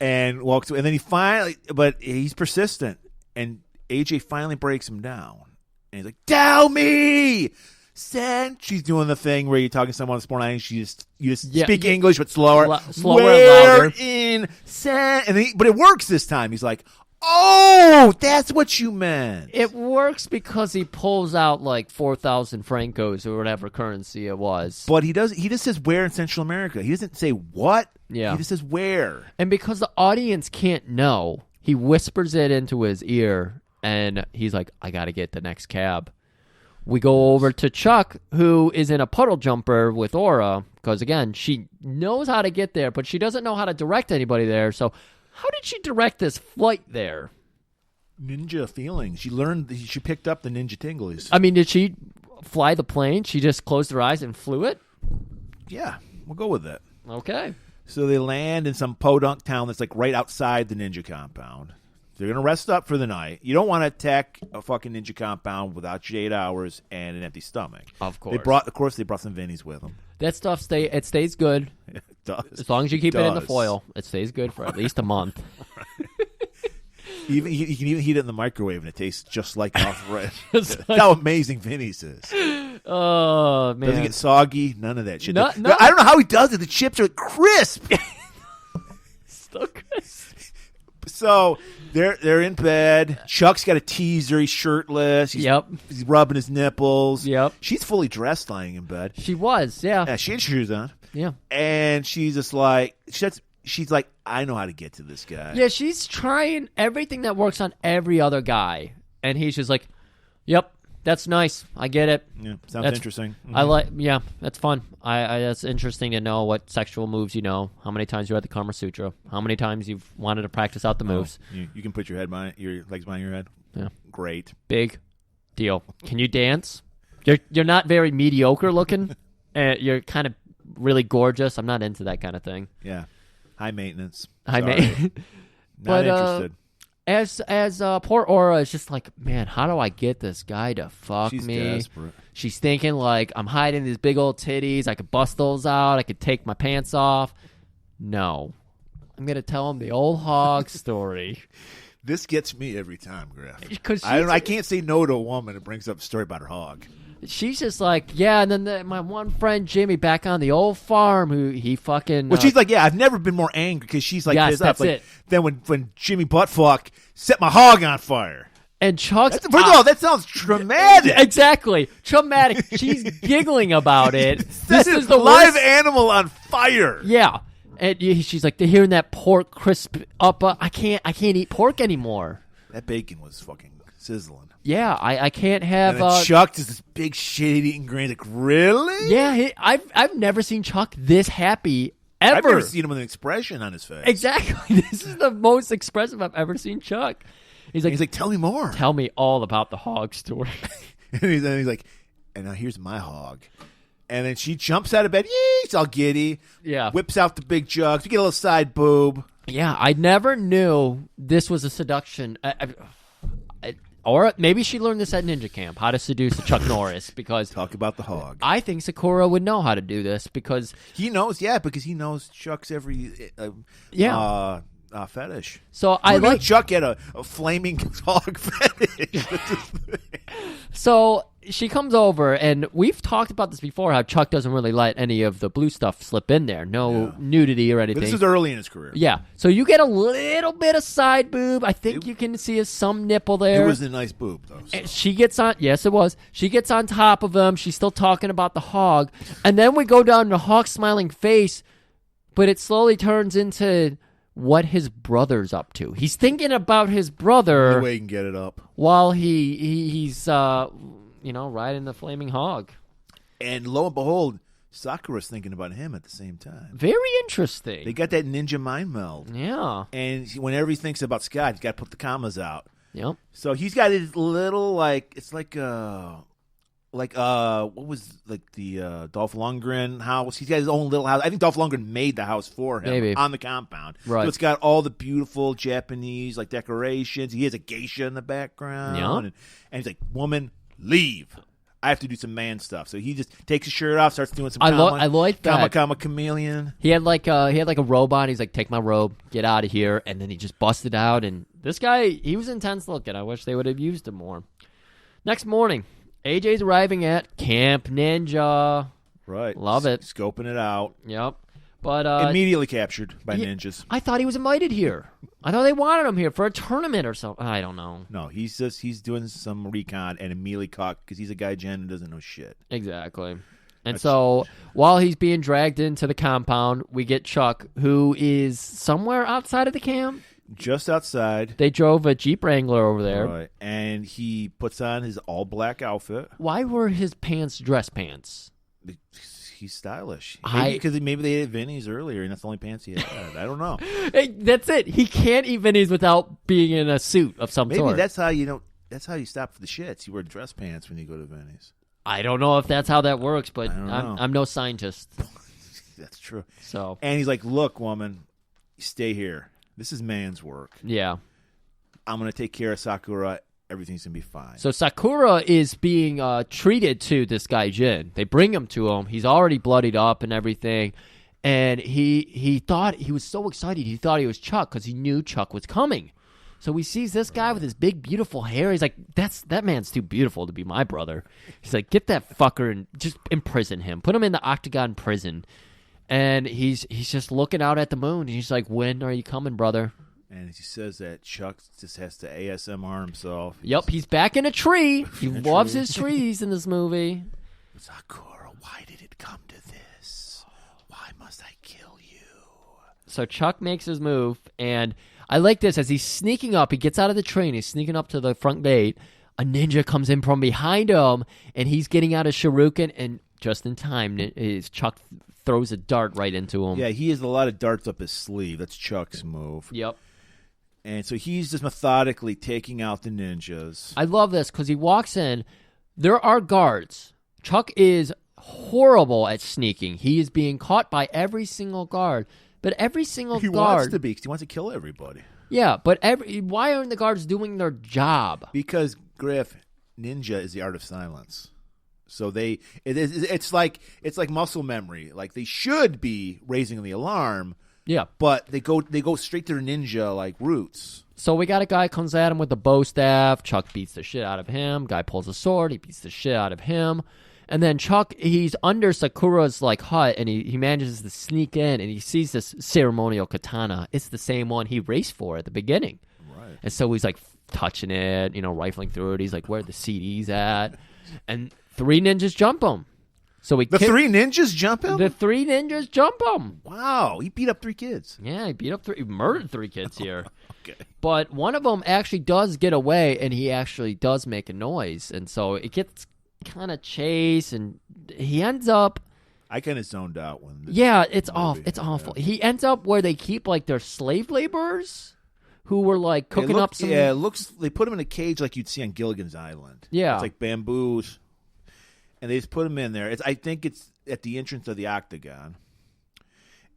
And walks away. And then he finally, but he's persistent. And AJ finally breaks him down. And he's like, tell me! She's doing the thing where you're talking to someone on Sport 9 and you just speak English, but slower. Slower Where and louder. in but it works this time. He's like, oh, that's what you meant. It works because he pulls out like 4,000 francos or whatever currency it was. But he just says where in Central America. He doesn't say what. Yeah. He just says where. And because the audience can't know, he whispers it into his ear, and he's like, I got to get the next cab. We go over to Chuck, who is in a puddle jumper with Aura, because, again, she knows how to get there, but she doesn't know how to direct anybody there. So how did she direct this flight there? Ninja feeling. She picked up the ninja tinglies. I mean, did she fly the plane? She just closed her eyes and flew it? Yeah, we'll go with that. Okay. So they land in some podunk town that's like right outside the ninja compound. They're going to rest up for the night. You don't want to attack a fucking ninja compound without your 8 hours and an empty stomach. Of course. They brought some Vinnies with them. That stuff stays good. It does. As long as you keep it in the foil, it stays good for at least a month. You can even heat it in the microwave and it tastes just like off red. That's how amazing Vinny's is. Oh, man. Doesn't get soggy. None of that shit. No. I don't know how he does it. The chips are crisp. Still crisp. So they're in bed. Chuck's got a teaser. He's shirtless. He's rubbing his nipples. Yep. She's fully dressed lying in bed. She was, yeah. Yeah, she had shoes on. Yeah. And she's just like, she's like, I know how to get to this guy. Yeah, she's trying everything that works on every other guy. And he's just like, yep, that's nice. I get it. Yeah, sounds interesting. Mm-hmm. Yeah, that's fun. That's interesting to know what sexual moves you know, how many times you read the Kama Sutra, how many times you've wanted to practice out the moves. You can put your legs behind your head. Yeah. Great. Big deal. Can you dance? You're not very mediocre looking. You're kind of really gorgeous. I'm not into that kind of thing. Yeah. High maintenance. Not interested. As poor Aura is just like, man, how do I get this guy to fuck She's me? Desperate. She's thinking like, I'm hiding these big old titties. I could bust those out. I could take my pants off. No. I'm going to tell him the old hog story. This gets me every time, Griff. I can't say no to a woman that brings up a story about her hog. She's just like, yeah, and then my one friend Jimmy back on the old farm who he fucking... Well, she's like, yeah, I've never been more angry because she's like, yes, pissed that's off. it. Then when Jimmy Buttfuck set my hog on fire. And Chuck's... First of all, that sounds traumatic. Exactly. Traumatic. She's giggling about it. This is the live worst. animal on fire. Yeah. And she's like, they're hearing that pork crisp up. I can't eat pork anymore. That bacon was fucking sizzling. Yeah, I can't have... And then Chuck does this big shit-eating grin. Like, really? Yeah, I've never seen Chuck this happy ever. I've never seen him with an expression on his face. Exactly. This is the most expressive I've ever seen Chuck. He's like, tell me more. Tell me all about the hog story. and he's like, and now here's my hog. And then she jumps out of bed. She's all giddy. Yeah. Whips out the big jugs. We get a little side boob. Yeah, I never knew this was a seduction. Or maybe she learned this at ninja camp, how to seduce a Chuck Norris. Because talk about the hog. I think Sakura would know how to do this because he knows. Yeah, because he knows Chuck's every fetish. So I like Chuck had a flaming hog fetish. So she comes over, and we've talked about this before, how Chuck doesn't really let any of the blue stuff slip in there. No nudity or anything. But this is early in his career. Yeah. So you get a little bit of side boob. I think you can see some nipple there. It was a nice boob, though. So. And she gets on, yes, it was. She gets on top of him. She's still talking about the hog. And then we go down to Hawk's smiling face, but it slowly turns into what his brother's up to. He's thinking about his brother. The way he can get it up. While he's riding the flaming hog. And lo and behold, Sakura's thinking about him at the same time. Very interesting. They got that ninja mind meld. Yeah. And whenever he thinks about Scott, he's got to put the commas out. Yep. So he's got his little, what was the Dolph Lundgren house? He's got his own little house. I think Dolph Lundgren made the house for him on the compound. Right. So it's got all the beautiful Japanese decorations. He has a geisha in the background. Yeah. And he's like, woman, leave. I have to do some man stuff. So he just takes his shirt off, starts doing some I like that. Comma chameleon. He had a robot. He's like, take my robe, get out of here. And then he just busted out. And this guy, he was intense looking. I wish they would have used him more. Next morning, AJ's arriving at Camp Ninja. Right. Love it. Scoping it out. Yep. But immediately captured by ninjas. I thought he was invited here. I thought they wanted him here for a tournament or something. I don't know. No, he's doing some recon and immediately caught because he's a guy Jen who doesn't know shit. Exactly. And so while he's being dragged into the compound, we get Chuck, who is somewhere outside of the camp. Just outside. They drove a Jeep Wrangler over there. Right. And he puts on his all-black outfit. Why were his pants dress pants? He's stylish. Because maybe they ate Vinny's earlier, and that's the only pants he had. I don't know. Hey, that's it. He can't eat Vinny's without being in a suit of some sort. Maybe that's how you stop for the shits. You wear dress pants when you go to Vinny's. I don't know if that's how that works, but I'm no scientist. That's true. So, and he's like, look, woman, stay here. This is man's work. Yeah. I'm going to take care of Sakura. Everything's going to be fine. So Sakura is being treated to this guy, Jin. They bring him to him. He's already bloodied up and everything. And he thought, he was so excited. He thought he was Chuck because he knew Chuck was coming. So he sees this guy with his big, beautiful hair. He's like, that man's too beautiful to be my brother. He's like, get that fucker and just imprison him. Put him in the Octagon prison. And he's just looking out at the moon. And he's like, when are you coming, brother? And he says that Chuck just has to ASMR himself. Yep, he's back in a tree. He loves his trees in this movie. Sakura, why did it come to this? Why must I kill you? So Chuck makes his move, and I like this. As he's sneaking up, he gets out of the train. He's sneaking up to the front gate. A ninja comes in from behind him, and he's getting out a shuriken, and just in time, Chuck throws a dart right into him. Yeah, he has a lot of darts up his sleeve. That's Chuck's move. Yep. And so he's just methodically taking out the ninjas. I love this because he walks in. There are guards. Chuck is horrible at sneaking. He is being caught by every single guard. But every single guard... He wants to be because he wants to kill everybody. Yeah, but why aren't the guards doing their job? Because, Griff, ninja is the art of silence. So it's like muscle memory. Like they should be raising the alarm. Yeah, but they go straight to their ninja roots. So we got a guy comes at him with a bow staff. Chuck beats the shit out of him. Guy pulls a sword. He beats the shit out of him. And then Chuck, he's under Sakura's hut, and he manages to sneak in, and he sees this ceremonial katana. It's the same one he raced for at the beginning. Right. And so he's like touching it, rifling through it. He's like, where are the CDs at? And 3 ninjas jump him. So The 3 ninjas jump him? The 3 ninjas jump him. Wow, he beat up 3 kids. Yeah, he murdered 3 kids here. Okay. But one of them actually does get away, and he actually does make a noise. And so it gets kind of chased, and he ends up... I kind of zoned out when... It's awful. It's awful. He ends up where they keep, like, their slave laborers who were, like, cooking up some... Yeah, it looks... They put him in a cage like you'd see on Gilligan's Island. Yeah. It's like bamboos. And they just put him in there. I think it's at the entrance of the Octagon.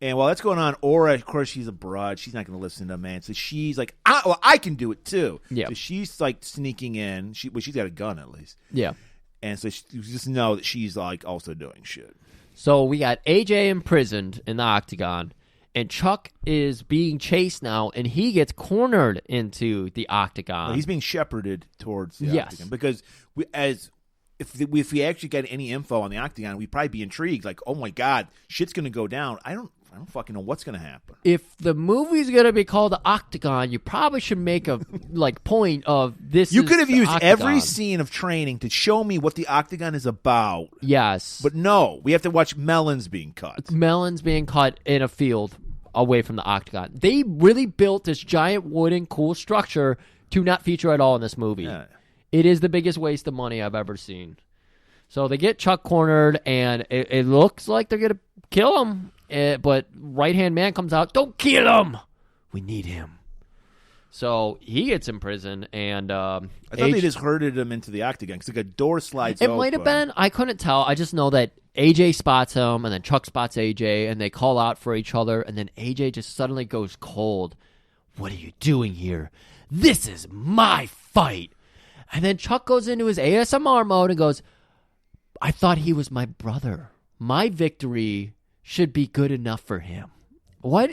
And while that's going on, Aura, of course, she's a broad. She's not going to listen to a man. So she's like, I can do it too. Yeah. So she's like sneaking in. She's got a gun at least. Yeah. And so you just know that she's like also doing shit. So we got AJ imprisoned in the Octagon, and Chuck is being chased now, and he gets cornered into the Octagon. Well, he's being shepherded towards the Yes. Octagon because if we actually got any info on the Octagon, we'd probably be intrigued. Like, oh my god, shit's going to go down. I don't fucking know what's going to happen. If the movie's going to be called the Octagon, you probably should make a point of this. You could have used Octagon. every scene of training to show me what the Octagon is about. Yes. But no, we have to watch melons being cut. Melons being cut in a field away from the Octagon. They really built this giant wooden cool structure to not feature at all in this movie. Yeah. It is the biggest waste of money I've ever seen. So they get Chuck cornered, and it looks like they're going to kill him. But right-hand man comes out, don't kill him! We need him. So he gets in prison, and... I thought they just herded him into the Octagon, because like a door slides It open. might have been. I couldn't tell. I just know that AJ spots him, and then Chuck spots AJ, and they call out for each other, and then AJ just suddenly goes cold. What are you doing here? This is my fight! And then Chuck goes into his ASMR mode and goes, I thought he was my brother. My victory should be good enough for him. What?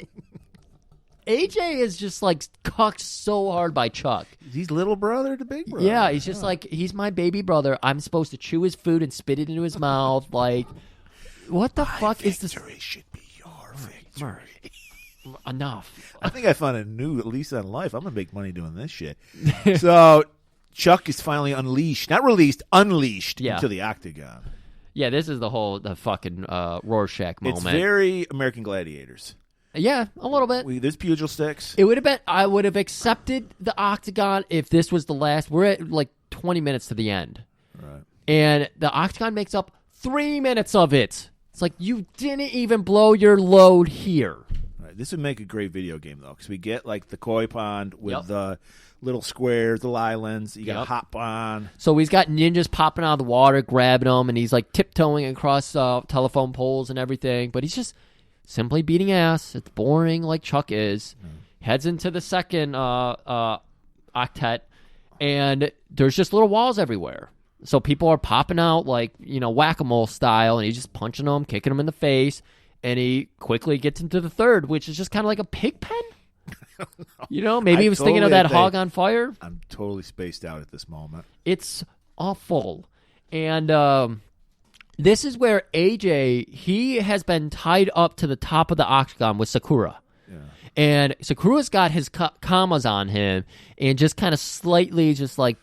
AJ is just like cucked so hard by Chuck. He's little brother to big brother. Yeah, he's just like, he's my baby brother. I'm supposed to chew his food and spit it into his mouth. Like, what the fuck is this? Victory should be your victory. Enough. I think I found a new lease on life. I'm going to make money doing this shit. So Chuck is finally unleashed. Not released, unleashed into the Octagon. Yeah, this is the fucking Rorschach moment. It's very American Gladiators. Yeah, a little bit. There's pugil sticks. It would have been. I would have accepted the Octagon if this was the last. We're at like 20 minutes to the end, Right. and the Octagon makes up 3 minutes of it. It's like you didn't even blow your load here. Right. This would make a great video game though, because we get like the koi pond with the little squares, little islands. You got to hop on. So he's got ninjas popping out of the water, grabbing them, and he's like tiptoeing across telephone poles and everything. But he's just simply beating ass. It's boring like Chuck is. Heads into the second octet, and there's just little walls everywhere. So people are popping out like, whack-a-mole style, and he's just punching them, kicking them in the face, and he quickly gets into the third, which is just kind of like a pig pen. Maybe he was thinking of that hog on fire. I'm totally spaced out at this moment. It's awful. And this is where AJ, he has been tied up to the top of the Octagon with Sakura. Yeah. And Sakura's got his commas on him and just kind of slightly just like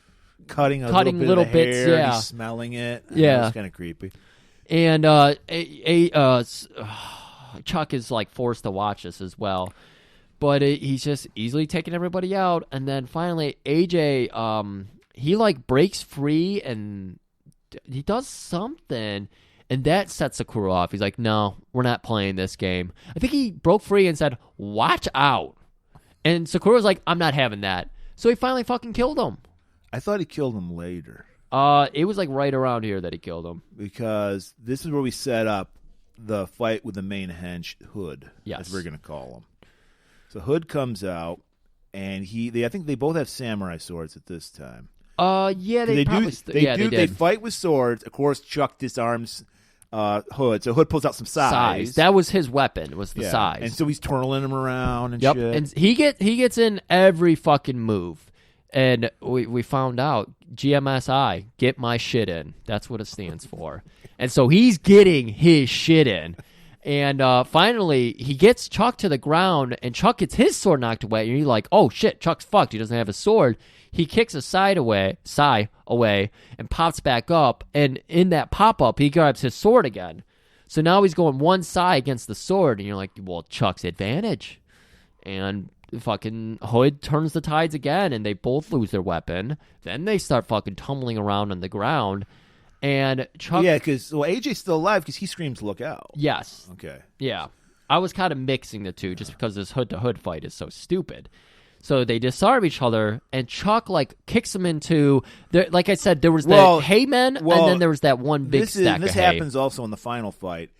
cutting little of the bits. hair, Yeah. He's smelling it. Yeah. It's kind of creepy. And Chuck is like forced to watch this as well. But he's just easily taking everybody out. And then finally, AJ, he like breaks free and he does something. And that sets Sakura off. He's like, no, we're not playing this game. I think he broke free and said, watch out. And Sakura's like, I'm not having that. So he finally fucking killed him. I thought he killed him later. It was like right around here that he killed him. Because this is where we set up the fight with the main hench, Hood. Yes. As we're going to call him. So Hood comes out, and I think they both have samurai swords at this time. Yeah, they probably did. They fight with swords. Of course, Chuck disarms Hood, so Hood pulls out some sais. That was his weapon. Was the sais, and so he's twirling him around and shit. And he gets in every fucking move, and we found out GMSI, get my shit in. That's what it stands for. And so he's getting his shit in, And finally, he gets Chuck to the ground, and Chuck gets his sword knocked away. And you're like, oh, shit, Chuck's fucked. He doesn't have his sword. He kicks a sai away and pops back up. And in that pop-up, he grabs his sword again. So now he's going one sai against the sword. And you're like, well, Chuck's advantage. And fucking Hood turns the tides again, and they both lose their weapon. Then they start fucking tumbling around on the ground. And Chuck... Yeah, because AJ's still alive because he screams, look out. Yes. Okay. Yeah. I was kind of mixing the two just because this hood-to-hood fight is so stupid. So they disarm each other, and Chuck, like, kicks him into... like I said, there was the hay men, and then there was that one big stack of hay. This happens also in the final fight.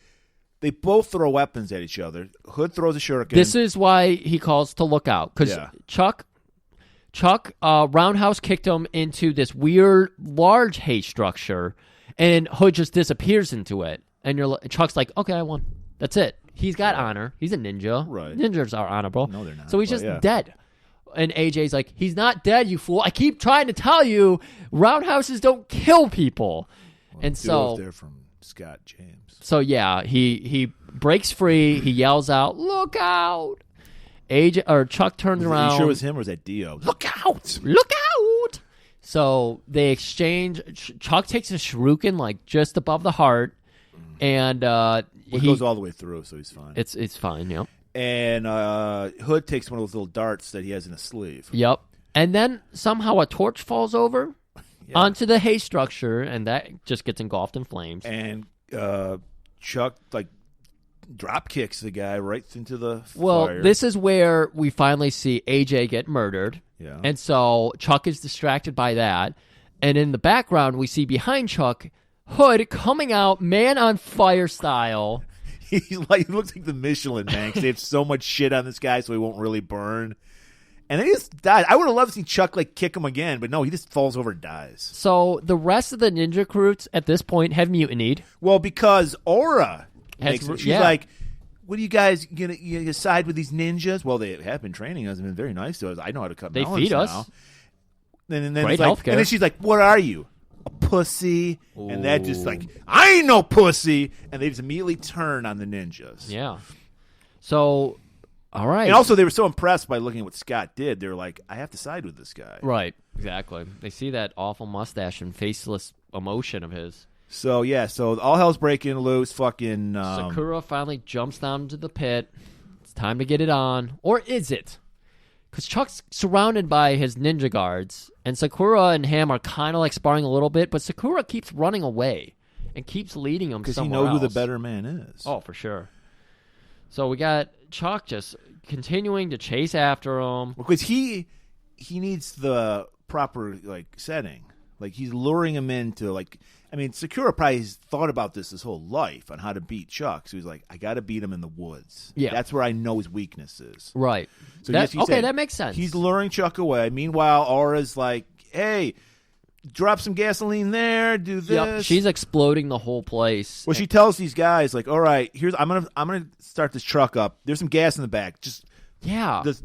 They both throw weapons at each other. Hood throws a shuriken. This is why he calls to look out. Because Chuck roundhouse kicked him into this weird, large hay structure, and Hood just disappears into it. And Chuck's like, okay, I won. That's it. He's got honor. He's a ninja. Right. Ninjas are honorable. No, they're not. So he's just dead. And AJ's like, he's not dead, you fool. I keep trying to tell you, roundhouses don't kill people. Well, and so they're from Scott James. So yeah, he breaks free. He yells out, "Look out!" Chuck turns around. Are you sure it was him or was that Dio? Look out! Look out! So they exchange. Chuck takes a shuriken like just above the heart, and he goes all the way through, so he's fine. It's fine, yeah. And Hood takes one of those little darts that he has in his sleeve. Yep. And then somehow a torch falls over onto the hay structure, and that just gets engulfed in flames. And Chuck drop kicks the guy right into the fire. Well, this is where we finally see AJ get murdered. Yeah. And so Chuck is distracted by that. And in the background, we see behind Chuck, Hood coming out, man on fire style. He looks like the Michelin Man because they have so much shit on this guy so he won't really burn. And then he just died. I would have loved to see Chuck kick him again, but no, he just falls over and dies. So the rest of the ninja recruits at this point have mutinied. Well, because Aura, she's yeah. like, what are you guys gonna side with these ninjas? Well, they have been training us and been very nice to us. I know how to cut melons feed now. us. And then Great it's healthcare. And then she's like, what are you? A pussy. Ooh. And that just I ain't no pussy. And they just immediately turn on the ninjas. Yeah. So, all right. And also, they were so impressed by looking at what Scott did. They were like, I have to side with this guy. Right. Exactly. They see that awful mustache and faceless emotion of his. So, yeah. So, all hell's breaking loose. Fucking... Sakura finally jumps down into the pit. It's time to get it on. Or is it? Because Chuck's surrounded by his ninja guards, and Sakura and him are kind of sparring a little bit, but Sakura keeps running away and keeps leading him somewhere because he knows else. who the better man is. Oh, for sure. So we got Chuck just continuing to chase after him. Because he needs the proper setting. He's luring him into Sakura probably has thought about this his whole life on how to beat Chuck. So he's like, I got to beat him in the woods. Yeah. That's where I know his weakness is. Right. So that makes sense. He's luring Chuck away. Meanwhile, Aura's like, hey, drop some gasoline there, do this. Yep. She's exploding the whole place. Well, she tells these guys, all right, I'm gonna start this truck up. There's some gas in the back. Just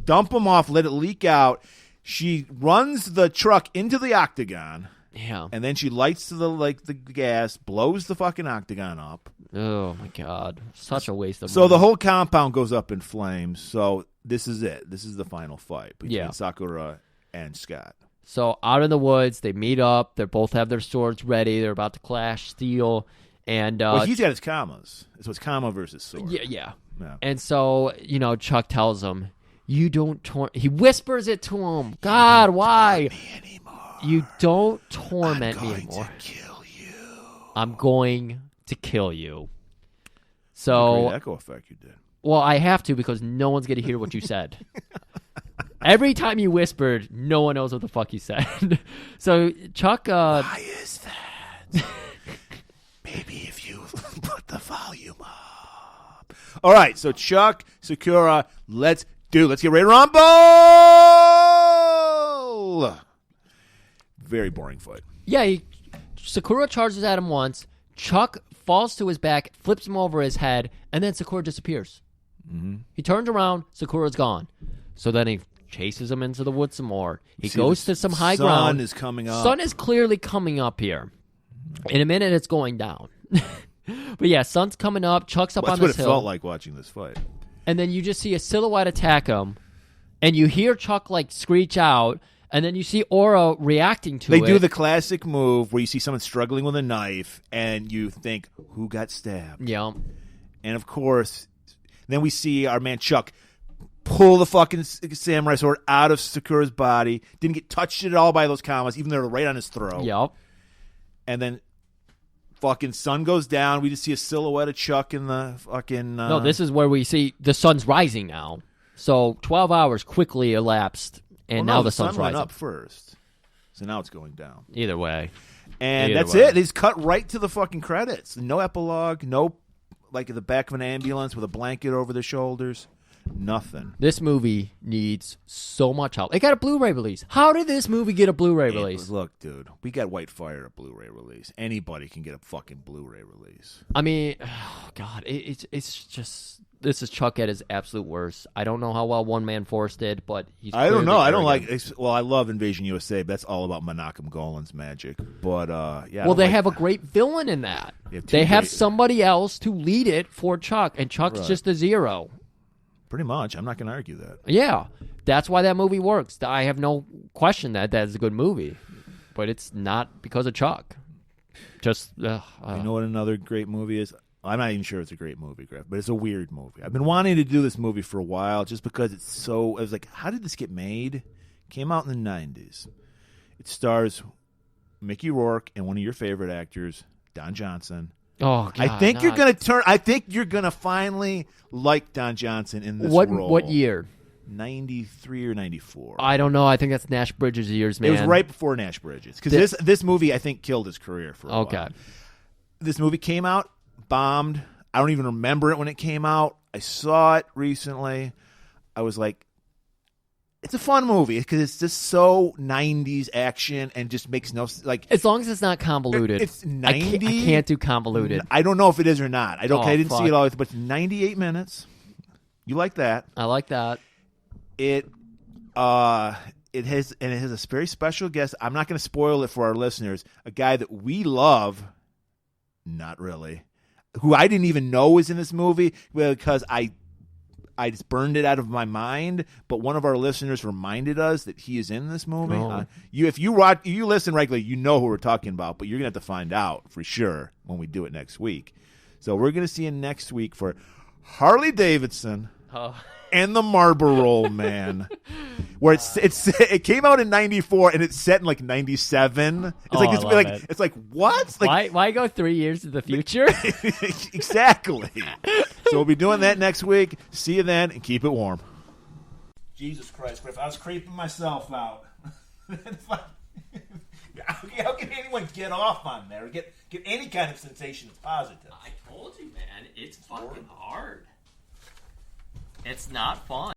dump them off, let it leak out. She runs the truck into the Octagon. Yeah. And then she lights the gas, blows the fucking Octagon up. Oh, my God. Such a waste of money. So the whole compound goes up in flames. So this is it. This is the final fight between Sakura and Scott. So out in the woods, they meet up. They both have their swords ready. They're about to clash steel. And he's got his commas. So it's comma versus sword. Yeah. And so, Chuck tells him, you don't he whispers it to him. God, why? You don't torment me anymore. I'm going to kill you. So great echo effect you did. Well, I have to because no one's going to hear what you said. Every time you whispered, no one knows what the fuck you said. So Chuck... Why is that? Maybe if you put the volume up. All right, so Chuck, Sakura, let's get ready to rumble! Very boring fight. Yeah, Sakura charges at him once. Chuck falls to his back, flips him over his head, and then Sakura disappears. Mm-hmm. He turns around, Sakura's gone. So then he chases him into the woods some more. He goes to some high ground. Sun is coming up. Sun is clearly coming up here. In a minute, it's going down. But yeah, sun's coming up. Chuck's up That's on what this it hill. felt like watching this fight. And then you just see a silhouette attack him. And you hear Chuck, like, screech out. And then you see Aura reacting to it. They do the classic move where you see someone struggling with a knife, and you think, who got stabbed? Yeah. And, of course, then we see our man Chuck pull the fucking samurai sword out of Sakura's body. Didn't get touched at all by those kamas, even though they're right on his throat. Yep. And then fucking sun goes down. We just see a silhouette of Chuck in the fucking... No, this is where we see the sun's rising now. So 12 hours quickly elapsed, and now the sun's sun rising. went up first. So now it's going down. Either way. And that's it. It's cut right to the fucking credits. No epilogue. No, like, in the back of an ambulance with a blanket over the shoulders. Nothing. This movie needs so much help. It got a Blu-ray release. How did this movie get a Blu-ray release? Look, dude, we got White Fire a Blu-ray release. Anybody can get a fucking Blu-ray release. I mean, oh God, it's just, this is Chuck at his absolute worst. I don't know how well One Man Force did, but he's I don't know. I don't like. arrogant. Well, I love Invasion USA, but that's all about Menachem Golan's magic. But yeah. Well, they have a great villain in that. They have somebody else to lead it for Chuck, and Chuck's just a zero. Pretty much. I'm not going to argue that. Yeah, that's why that movie works. I have no question that is a good movie, but it's not because of Chuck. Just you know what another great movie is? I'm not even sure it's a great movie, Griff, but it's a weird movie. I've been wanting to do this movie for a while just because it's so... I was like, how did this get made? Came out in the 90s. It stars Mickey Rourke and one of your favorite actors, Don Johnson. Oh, God, I think you're going to turn... I think you're going to finally like Don Johnson in this role. What year? 93 or 94. I don't know. I think that's Nash Bridges' years, man. It was right before Nash Bridges. Because this movie, I think, killed his career for a while. This movie came out, bombed. I don't even remember it when it came out. I saw it recently. I was like, it's a fun movie because it's just so 90s action and just makes no... like. As long as it's not convoluted. It's 90. I can't do convoluted. I don't know if it is or not. I didn't fuck. see it all, but it's 98 minutes. You like that. I like that. It has a very special guest. I'm not going to spoil it for our listeners. A guy that we love, not really, who I didn't even know was in this movie because I just burned it out of my mind. But one of our listeners reminded us that he is in this movie. Oh. If you listen regularly, you know who we're talking about. But you're going to have to find out for sure when we do it next week. So we're going to see him next week for Harley Davidson. Oh. And the Marlboro Man, where it came out in 94 and it's set in like 97. It's like what? Like, why go 3 years in the future? Exactly. So we'll be doing that next week. See you then, and keep it warm. Jesus Christ, Griff! I was creeping myself out. How can anyone get off on there? Get any kind of sensation that's positive? I told you, man. It's fucking hard. It's not fun.